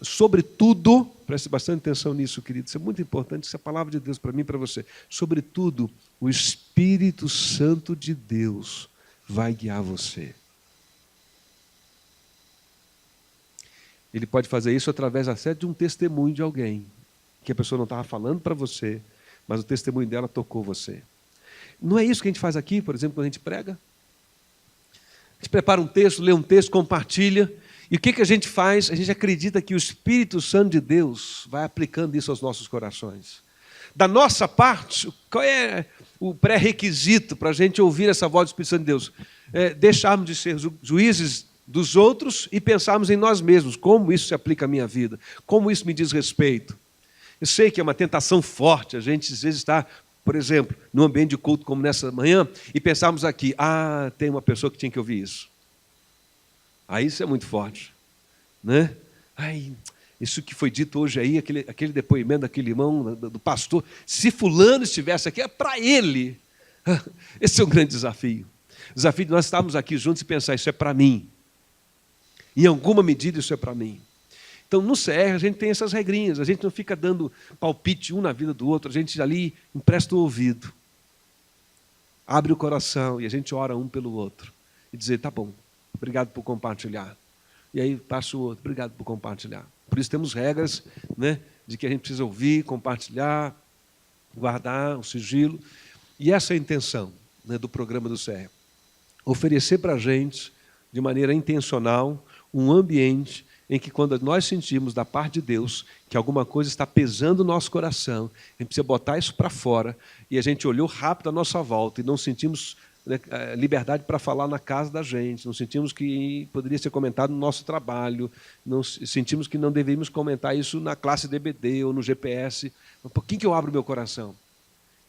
sobretudo, preste bastante atenção nisso, querido, isso é muito importante, isso é a palavra de Deus para mim e para você. Sobretudo, o Espírito Santo de Deus vai guiar você. Ele pode fazer isso através até de um testemunho de alguém, que a pessoa não estava falando para você, mas o testemunho dela tocou você. Não é isso que a gente faz aqui, por exemplo, quando a gente prega? A gente prepara um texto, lê um texto, compartilha, e o que a gente faz? A gente acredita que o Espírito Santo de Deus vai aplicando isso aos nossos corações. Da nossa parte, qual é o pré-requisito para a gente ouvir essa voz do Espírito Santo de Deus? Deixarmos de ser juízes dos outros e pensarmos em nós mesmos, como isso se aplica à minha vida, como isso me diz respeito. Eu sei que é uma tentação forte, a gente às vezes está, por exemplo, num ambiente de culto como nessa manhã, e pensarmos aqui, tem uma pessoa que tinha que ouvir isso. Aí isso é muito forte, né? Isso que foi dito hoje aí, aquele depoimento daquele irmão, do pastor, se fulano estivesse aqui, é para ele. Esse é um grande desafio. O desafio de nós estarmos aqui juntos e pensar, isso é para mim. Em alguma medida isso é para mim. Então, no CR, a gente tem essas regrinhas, a gente não fica dando palpite um na vida do outro, a gente ali empresta o ouvido, abre o coração e a gente ora um pelo outro. E dizer, tá bom, obrigado por compartilhar. E aí passa o outro, obrigado por compartilhar. Por isso temos regras, né, de que a gente precisa ouvir, compartilhar, guardar o sigilo. E essa é a intenção, né, do programa do CR. Oferecer para a gente, de maneira intencional, um ambiente em que, quando nós sentimos da parte de Deus que alguma coisa está pesando no nosso coração, a gente precisa botar isso para fora, e a gente olhou rápido à nossa volta e não sentimos, né, liberdade para falar na casa da gente, não sentimos que poderia ser comentado no nosso trabalho, não sentimos que não deveríamos comentar isso na classe DBD ou no GPS. Por que eu abro meu coração?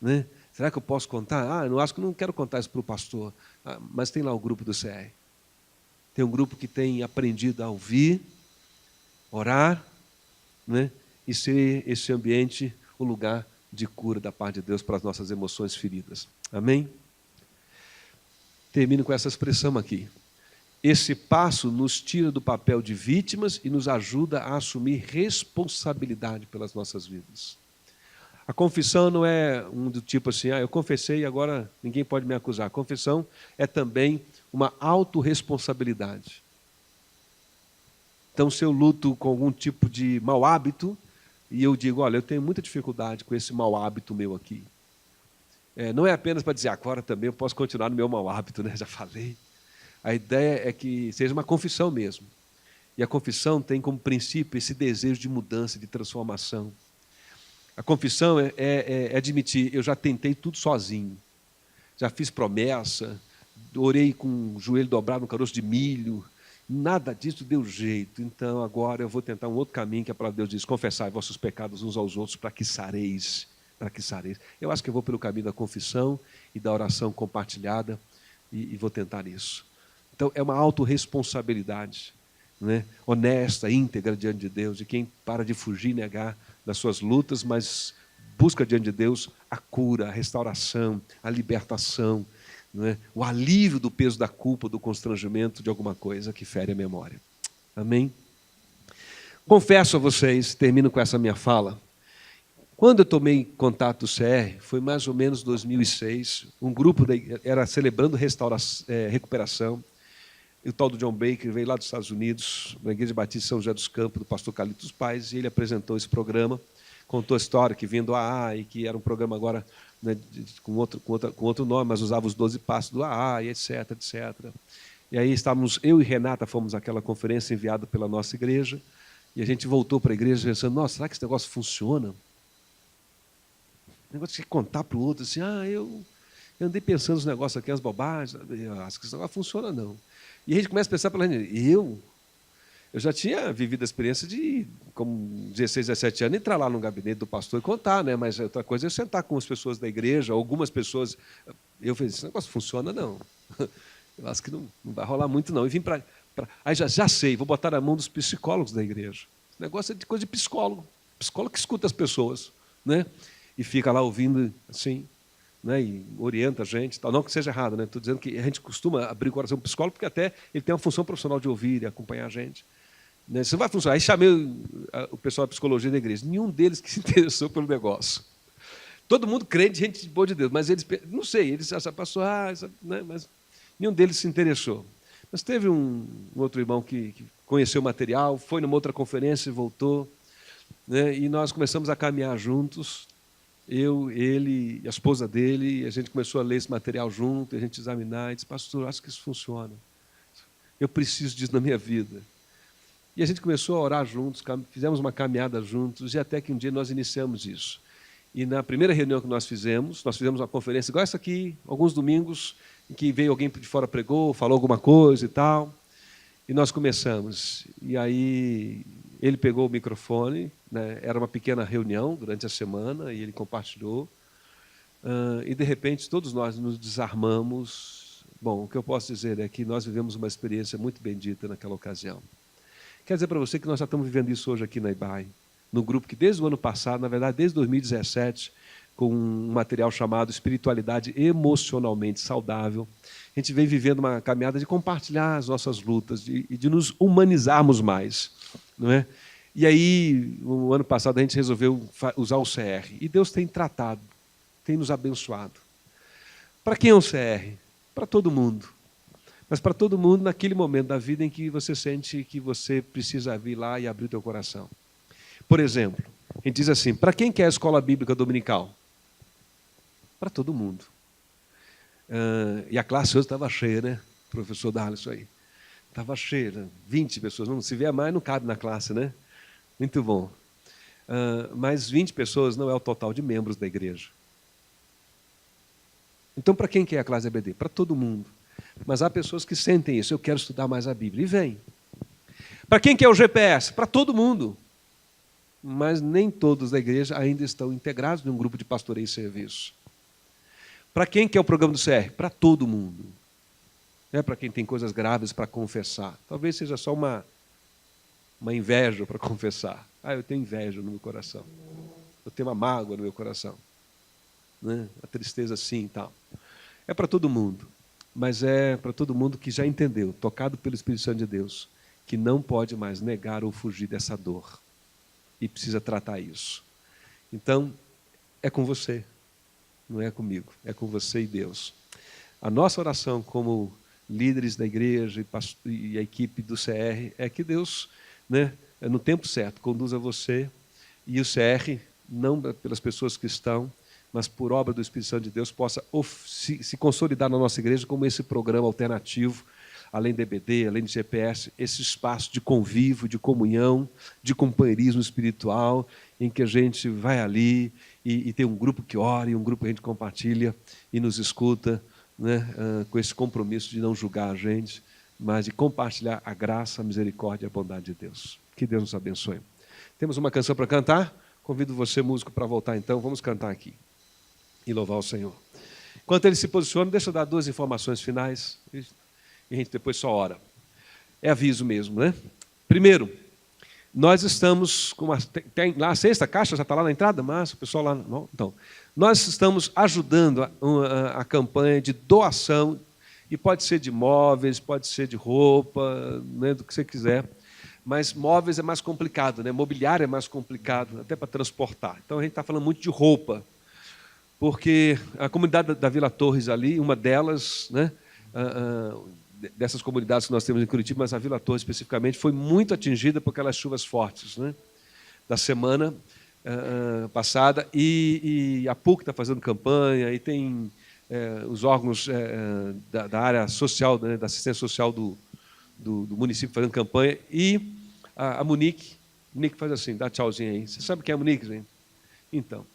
Né? Será que eu posso contar? Eu acho que não quero contar isso para o pastor, mas tem lá o grupo do CR. Tem um grupo que tem aprendido a ouvir, orar, né? E ser esse ambiente o lugar de cura da parte de Deus para as nossas emoções feridas. Amém? Termino com essa expressão aqui. Esse passo nos tira do papel de vítimas e nos ajuda a assumir responsabilidade pelas nossas vidas. A confissão não é do tipo assim, eu confessei e agora ninguém pode me acusar. A confissão é também uma autorresponsabilidade. Então, se eu luto com algum tipo de mau hábito, e eu digo, olha, eu tenho muita dificuldade com esse mau hábito meu aqui. Não é apenas para dizer, agora também eu posso continuar no meu mau hábito, né? Já falei. A ideia é que seja uma confissão mesmo. E a confissão tem como princípio esse desejo de mudança, de transformação. A confissão é admitir, eu já tentei tudo sozinho. Já fiz promessa, orei com o joelho dobrado no caroço de milho, nada disso deu jeito, então agora eu vou tentar um outro caminho, que a palavra de Deus diz, confessai vossos pecados uns aos outros para que sareis. Eu acho que eu vou pelo caminho da confissão e da oração compartilhada e vou tentar isso. Então é uma autorresponsabilidade, né? Honesta, íntegra diante de Deus, de quem para de fugir e negar das suas lutas, mas busca diante de Deus a cura, a restauração, a libertação, o alívio do peso da culpa, do constrangimento de alguma coisa que fere a memória. Amém? Confesso a vocês, termino com essa minha fala, quando eu tomei contato do CR, foi mais ou menos 2006, um grupo era celebrando recuperação, e o tal do John Baker veio lá dos Estados Unidos, na Igreja Batista São José dos Campos, do pastor Carlitos Paes, e ele apresentou esse programa, contou a história que vinha do AA, e que era um programa agora, né, com outro nome, mas usava os 12 passos do AA, e etc, etc. E aí estávamos, eu e Renata fomos àquela conferência enviada pela nossa igreja, e a gente voltou para a igreja pensando, nossa, será que esse negócio funciona? O negócio de contar para o outro, assim, eu andei pensando nos negócios aqui, as bobagens, acho que isso não funciona, não. E a gente começa a pensar pela gente, eu já tinha vivido a experiência de, como 16, 17 anos, entrar lá no gabinete do pastor e contar, né? Mas outra coisa é sentar com as pessoas da igreja, algumas pessoas. Eu falei, esse negócio funciona, não. Eu acho que não vai rolar muito, não. E vim para. Aí já sei, vou botar na mão dos psicólogos da igreja. Esse negócio é de coisa de psicólogo. Psicólogo que escuta as pessoas, né? E fica lá ouvindo assim, né? E orienta a gente. Tal. Não que seja errado, né? Estou dizendo que a gente costuma abrir o coração para o psicólogo, porque até ele tem uma função profissional de ouvir e acompanhar a gente. Né? Isso não vai funcionar. Aí chamei o pessoal da psicologia da igreja. Nenhum deles que se interessou pelo negócio. Todo mundo crente, gente boa de Deus, mas eles, não sei, eles já passaram, né? Mas nenhum deles se interessou. Mas teve um outro irmão que conheceu o material, foi numa outra conferência e voltou, né? E nós começamos a caminhar juntos, eu, ele, a esposa dele, e a gente começou a ler esse material junto, a gente examinar, e disse, pastor, acho que isso funciona. Eu preciso disso na minha vida. E a gente começou a orar juntos, fizemos uma caminhada juntos, e até que um dia nós iniciamos isso. E na primeira reunião que nós fizemos uma conferência igual essa aqui, alguns domingos, em que veio alguém de fora, pregou, falou alguma coisa e tal, e nós começamos. E aí ele pegou o microfone, né? Era uma pequena reunião durante a semana, e ele compartilhou, e de repente todos nós nos desarmamos. Bom, o que eu posso dizer é que nós vivemos uma experiência muito bendita naquela ocasião. Quer dizer para você que nós já estamos vivendo isso hoje aqui na IBAI, no grupo que desde o ano passado, na verdade desde 2017, com um material chamado Espiritualidade Emocionalmente Saudável, a gente vem vivendo uma caminhada de compartilhar as nossas lutas e de nos humanizarmos mais, não é? E aí, no ano passado, a gente resolveu usar o CR. E Deus tem tratado, tem nos abençoado. Para quem é o CR? Para todo mundo. Mas para todo mundo naquele momento da vida em que você sente que você precisa vir lá e abrir o teu coração. Por exemplo, a gente diz assim, para quem quer a escola bíblica dominical? Para todo mundo. E a classe hoje estava cheia, né? O professor Darlis aí. Estava cheia, né? 20 pessoas. Não se vê mais, não cabe na classe, né? Muito bom. Mas 20 pessoas não é o total de membros da igreja. Então, para quem quer a classe EBD? Para todo mundo. Mas há pessoas que sentem isso. Eu quero estudar mais a Bíblia. E vem. Para quem quer o GPS? Para todo mundo. Mas nem todos da igreja ainda estão integrados em um grupo de pastoreio e serviço. Para quem quer o programa do CR? Para todo mundo. Não é para quem tem coisas graves para confessar. Talvez seja só uma inveja para confessar. Eu tenho inveja no meu coração. Eu tenho uma mágoa no meu coração. Né? A tristeza sim e tal. É para todo mundo. Mas é para todo mundo que já entendeu, tocado pelo Espírito Santo de Deus, que não pode mais negar ou fugir dessa dor. E precisa tratar isso. Então, é com você. Não é comigo, é com você e Deus. A nossa oração como líderes da igreja e a equipe do CR é que Deus, né, no tempo certo, conduza você e o CR, não pelas pessoas que estão, mas por obra do Espírito Santo de Deus, possa se consolidar na nossa igreja como esse programa alternativo, além de EBD, além de GPS, esse espaço de convívio, de comunhão, de companheirismo espiritual, em que a gente vai ali e tem um grupo que ora, e um grupo que a gente compartilha e nos escuta, né, com esse compromisso de não julgar a gente, mas de compartilhar a graça, a misericórdia e a bondade de Deus. Que Deus nos abençoe. Temos uma canção para cantar. Convido você, músico, para voltar então. Vamos cantar aqui e louvar o Senhor. Enquanto ele se posiciona, deixa eu dar 2 informações finais e a gente depois só ora. É aviso mesmo, né? Primeiro, nós estamos com tem lá a 6ª caixa, já está lá na entrada, mas o pessoal lá... Não, então, nós estamos ajudando a campanha de doação, e pode ser de móveis, pode ser de roupa, né, do que você quiser, mas móveis é mais complicado, né? Mobiliário é mais complicado, até para transportar. Então a gente está falando muito de roupa, porque a comunidade da Vila Torres ali, uma delas, né? Dessas comunidades que nós temos em Curitiba, mas a Vila Torres especificamente, foi muito atingida por aquelas chuvas fortes, né? Da semana passada, e a PUC está fazendo campanha, e tem os órgãos da área social, né, da assistência social do município fazendo campanha, e a Monique faz assim, dá tchauzinho aí. Você sabe quem é a Monique, gente? Então,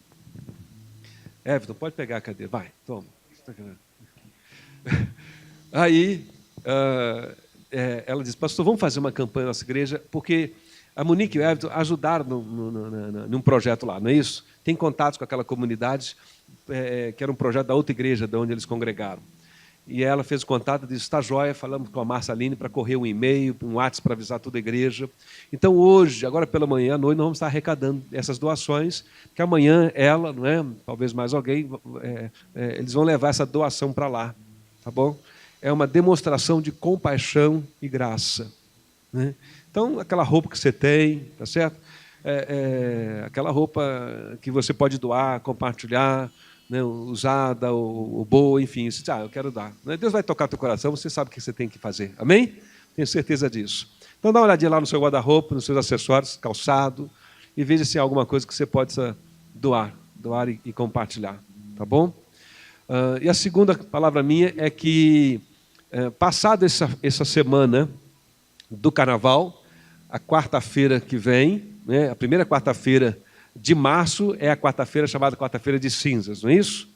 Everton, pode pegar a cadeira, vai, toma. Aí, ela disse, pastor, vamos fazer uma campanha na nossa igreja, porque a Monique e o Everton ajudaram num projeto lá, não é isso? Tem contatos com aquela comunidade, que era um projeto da outra igreja, de onde eles congregaram. E ela fez o contato, disse, está jóia, falamos com a Marceline para correr um e-mail, um WhatsApp para avisar toda a igreja. Então hoje, agora pela manhã, à noite, nós vamos estar arrecadando essas doações, que amanhã ela, não é, talvez mais alguém, eles vão levar essa doação para lá, tá bom? É uma demonstração de compaixão e graça, né? Então, aquela roupa que você tem, tá certo? Aquela roupa que você pode doar, compartilhar, né, usada ou boa, enfim, você diz, eu quero dar. Deus vai tocar teu coração, você sabe o que você tem que fazer. Amém? Tenho certeza disso. Então dá uma olhadinha lá no seu guarda-roupa, nos seus acessórios, calçado, e veja se há alguma coisa que você pode doar e compartilhar. Tá bom? E a segunda palavra minha é que, passada essa semana do Carnaval, a quarta-feira que vem, né, a primeira quarta-feira de março é a quarta-feira chamada quarta-feira de cinzas, não é isso?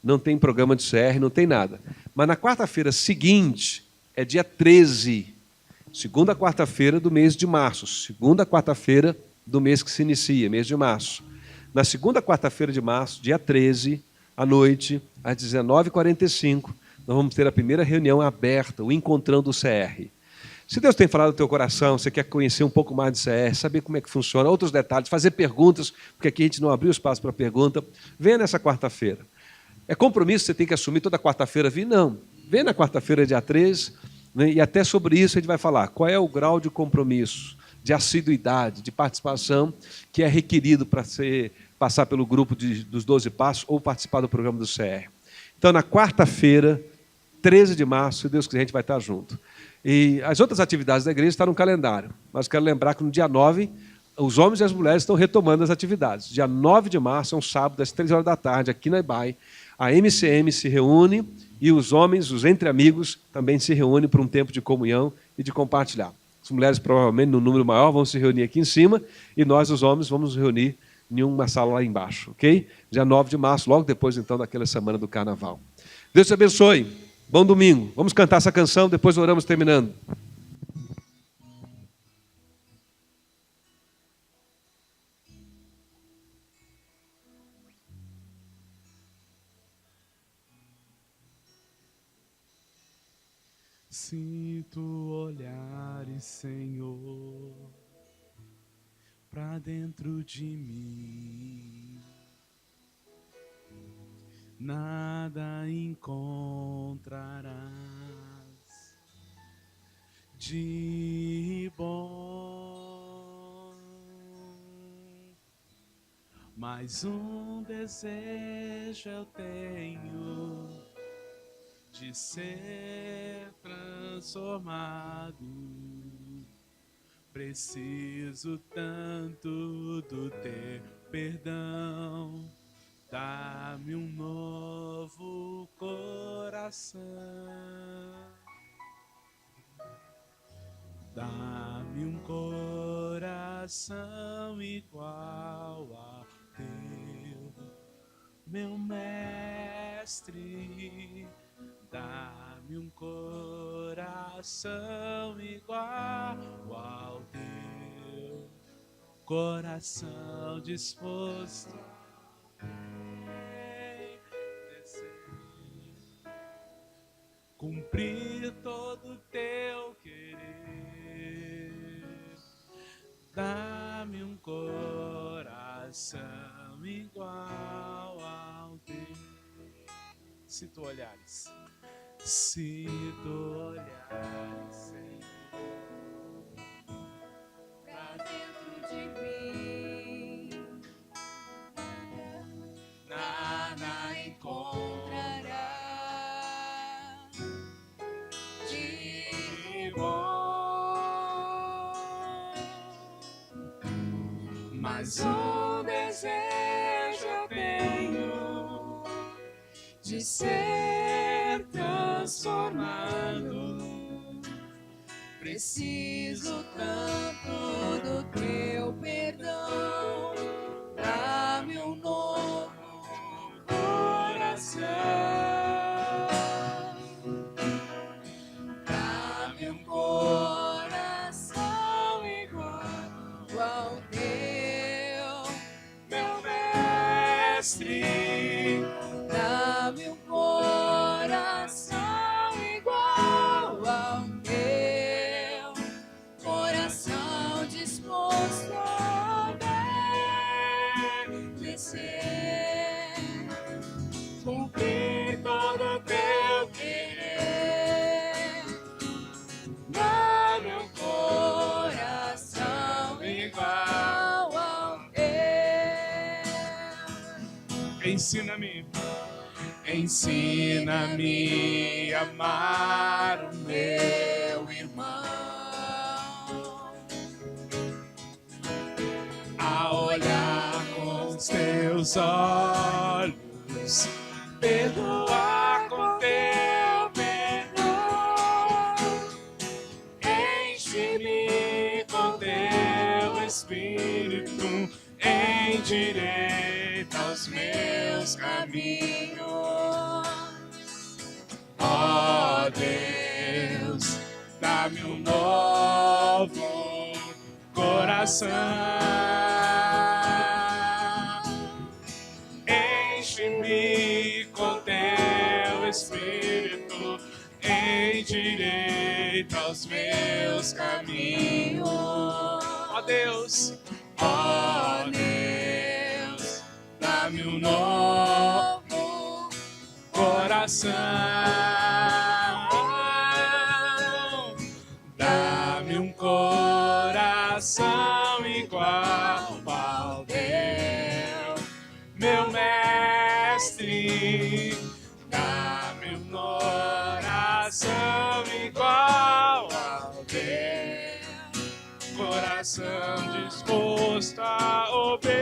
Não tem programa de CR, não tem nada. Mas na quarta-feira seguinte, é dia 13, segunda quarta-feira do mês de março, segunda quarta-feira do mês que se inicia, mês de março. Na segunda quarta-feira de março, dia 13, à noite, às 19h45, nós vamos ter a primeira reunião aberta, o Encontrando o CR. Se Deus tem falado no teu coração, você quer conhecer um pouco mais do CR, saber como é que funciona, outros detalhes, fazer perguntas, porque aqui a gente não abriu espaço para pergunta, venha nessa quarta-feira. É compromisso, você tem que assumir toda quarta-feira vir? Não. Vem na quarta-feira, dia 13, né, e até sobre isso a gente vai falar. Qual é o grau de compromisso, de assiduidade, de participação que é requerido para passar pelo grupo dos 12 passos ou participar do programa do CR. Então, na quarta-feira, 13 de março, se Deus quiser, a gente vai estar junto. E as outras atividades da igreja estão no calendário, mas quero lembrar que no dia 9, os homens e as mulheres estão retomando as atividades. Dia 9 de março, é um sábado, às 3 horas da tarde, aqui na IBAI, a MCM se reúne e os homens, os entre amigos, também se reúnem para um tempo de comunhão e de compartilhar. As mulheres, provavelmente, no número maior, vão se reunir aqui em cima e nós, os homens, vamos nos reunir em uma sala lá embaixo, ok? Dia 9 de março, logo depois, então, daquela semana do Carnaval. Deus te abençoe. Bom domingo. Vamos cantar essa canção, depois oramos terminando. Sinto olhares, Senhor, pra dentro de mim. Nada encontrarás de bom, mas um desejo eu tenho de ser transformado. Preciso tanto do teu perdão. Dá-me um novo coração. Dá-me um coração igual ao teu, meu mestre. Dá-me um coração igual ao teu, coração disposto cumprir todo o teu querer. Dá-me um coração igual ao teu. Se tu olhares, se tu olhares, Senhor, igual. Mas um desejo eu tenho de ser transformado. Preciso tanto do teu perdão. Dá-me um novo coração. Dá-me um coração igual ao teu, meu mestre. Dá-me um coração igual ao teu, coração disposto a obedecer, cumprir todo o teu querer. Dá-me um coração igual ao teu. Ensina-me. Ensina-me a amar o meu irmão, a olhar com os teus olhos, perdoar com teu perdão. Enche-me com teu Espírito, endireita os meus caminhos. Ó Deus, dá-me um novo coração. Enche-me com teu Espírito, endireita os meus caminhos. Ó Deus, dá-me um novo coração. Dá-me um coração igual ao teu, meu mestre. Dá-me um coração igual ao teu, coração disposto a obedecer,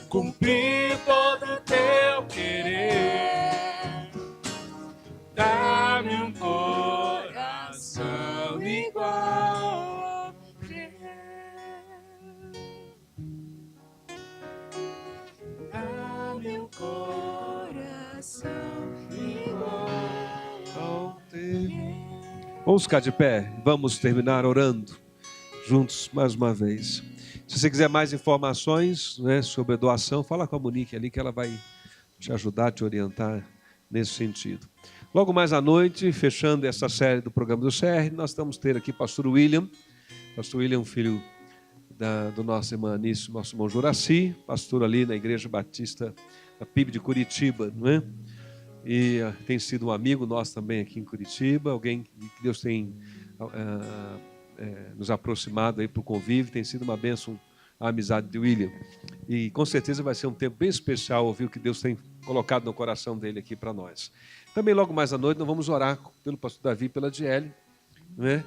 cumprir todo o teu querer. Dá-me um coração igual ao teu. Dá-me um coração igual ao teu. Vamos ficar de pé, vamos terminar orando juntos mais uma vez. Se você quiser mais informações, né, sobre a doação, fala com a Monique ali que ela vai te ajudar, te orientar nesse sentido. Logo mais à noite, fechando essa série do programa do CR, nós vamos ter aqui Pastor William, filho do nosso irmão Anísio, nosso irmão Juraci, pastor ali na Igreja Batista da PIB de Curitiba, não é? E tem sido um amigo nosso também aqui em Curitiba, alguém que Deus tem nos aproximado aí para o convívio, tem sido uma bênção a amizade de William. E com certeza vai ser um tempo bem especial ouvir o que Deus tem colocado no coração dele aqui para nós. Também logo mais à noite nós vamos orar pelo pastor Davi e pela Diele, não é?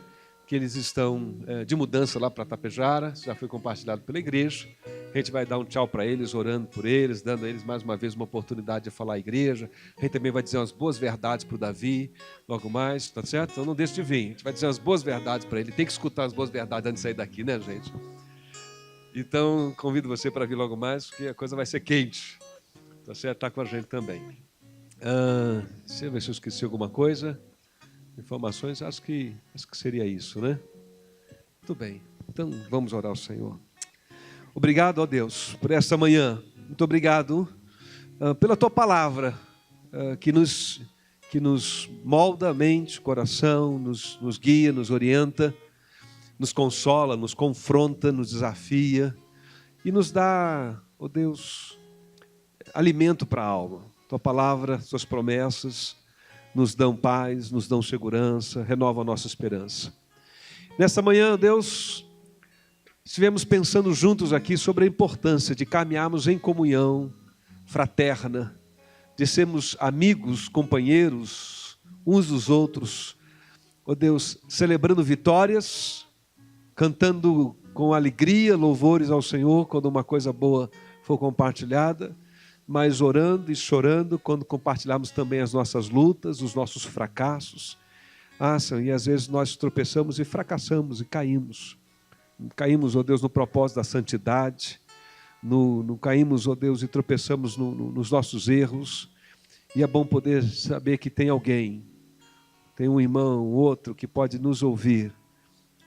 Que eles estão de mudança lá para Tapejara, já foi compartilhado pela igreja. A gente vai dar um tchau para eles, orando por eles, dando a eles mais uma vez uma oportunidade de falar à igreja. A gente também vai dizer umas boas verdades para o Davi, logo mais, tá certo? Então não deixe de vir, a gente vai dizer umas boas verdades para ele. Tem que escutar as boas verdades antes de sair daqui, né, gente? Então, convido você para vir logo mais, porque a coisa vai ser quente. Tá certo? Está com a gente também. Deixa eu ver se eu esqueci alguma coisa. Informações, acho que seria isso, né? Muito bem. Então, vamos orar ao Senhor. Obrigado, ó Deus, por esta manhã. Muito obrigado pela Tua palavra, que nos molda a mente, coração, nos guia, nos orienta, nos consola, nos confronta, nos desafia e nos dá, ó Deus, alimento para a alma. Tua palavra, Suas promessas nos dão paz, nos dão segurança, renova a nossa esperança. Nesta manhã, Deus, estivemos pensando juntos aqui sobre a importância de caminharmos em comunhão fraterna, de sermos amigos, companheiros, uns dos outros. Ó Deus, celebrando vitórias, cantando com alegria, louvores ao Senhor, quando uma coisa boa for compartilhada, mas orando e chorando quando compartilhamos também as nossas lutas, os nossos fracassos. Senhor, e às vezes nós tropeçamos e fracassamos e caímos. Caímos, ó Deus, no propósito da santidade, caímos, ó Deus, e tropeçamos nos nossos erros. E é bom poder saber que tem alguém, tem um irmão, outro, que pode nos ouvir,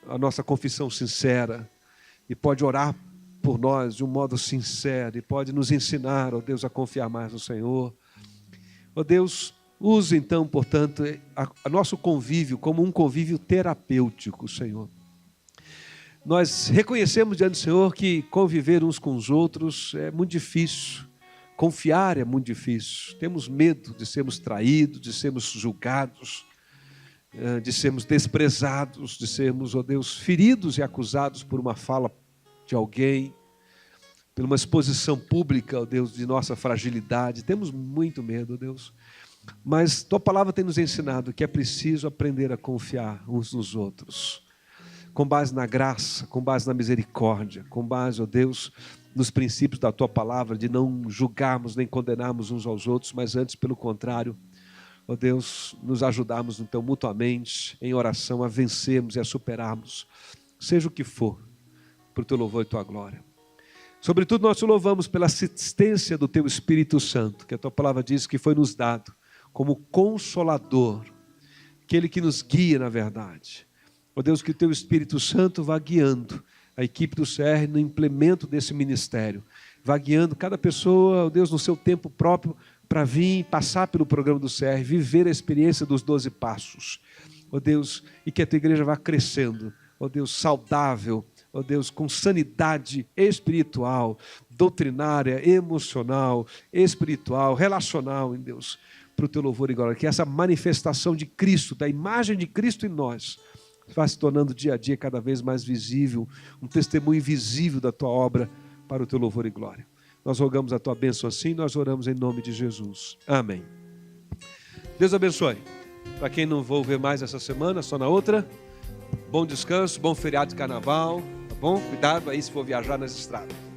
a nossa confissão sincera, e pode orar por nós de um modo sincero, e pode nos ensinar, ó Deus, a confiar mais no Senhor. Ó Deus, use então, portanto, a nosso convívio como um convívio terapêutico, Senhor. Nós reconhecemos diante do Senhor que conviver uns com os outros é muito difícil, confiar é muito difícil, temos medo de sermos traídos, de sermos julgados, de sermos desprezados, de sermos, ó Deus, feridos e acusados por uma fala de alguém, por uma exposição pública, ó Deus, de nossa fragilidade. Temos muito medo, ó Deus. Mas Tua palavra tem nos ensinado que é preciso aprender a confiar uns nos outros, com base na graça, com base na misericórdia, com base, ó Deus, nos princípios da Tua palavra, de não julgarmos nem condenarmos uns aos outros, mas antes, pelo contrário, ó Deus, nos ajudarmos então mutuamente em oração a vencermos e a superarmos, seja o que for, para o Teu louvor e Tua glória. Sobretudo nós Te louvamos pela assistência do Teu Espírito Santo, que a Tua palavra diz que foi nos dado como Consolador, aquele que nos guia na verdade. Ó Deus, que o Teu Espírito Santo vá guiando a equipe do CR no implemento desse ministério, vá guiando cada pessoa, ó Deus, no seu tempo próprio, para vir passar pelo programa do CR, viver a experiência dos 12 passos. Ó Deus, e que a Tua igreja vá crescendo, ó Deus, saudável, ó Deus, com sanidade espiritual, doutrinária, emocional, espiritual, relacional, em Deus, para o Teu louvor e glória. Que essa manifestação de Cristo, da imagem de Cristo em nós, vá se tornando dia a dia cada vez mais visível, um testemunho visível da Tua obra para o Teu louvor e glória. Nós rogamos a Tua bênção assim, nós oramos em nome de Jesus. Amém. Deus abençoe. Para quem não vou ver mais essa semana, só na outra, bom descanso, bom feriado de carnaval, tá bom? Cuidado aí se for viajar nas estradas.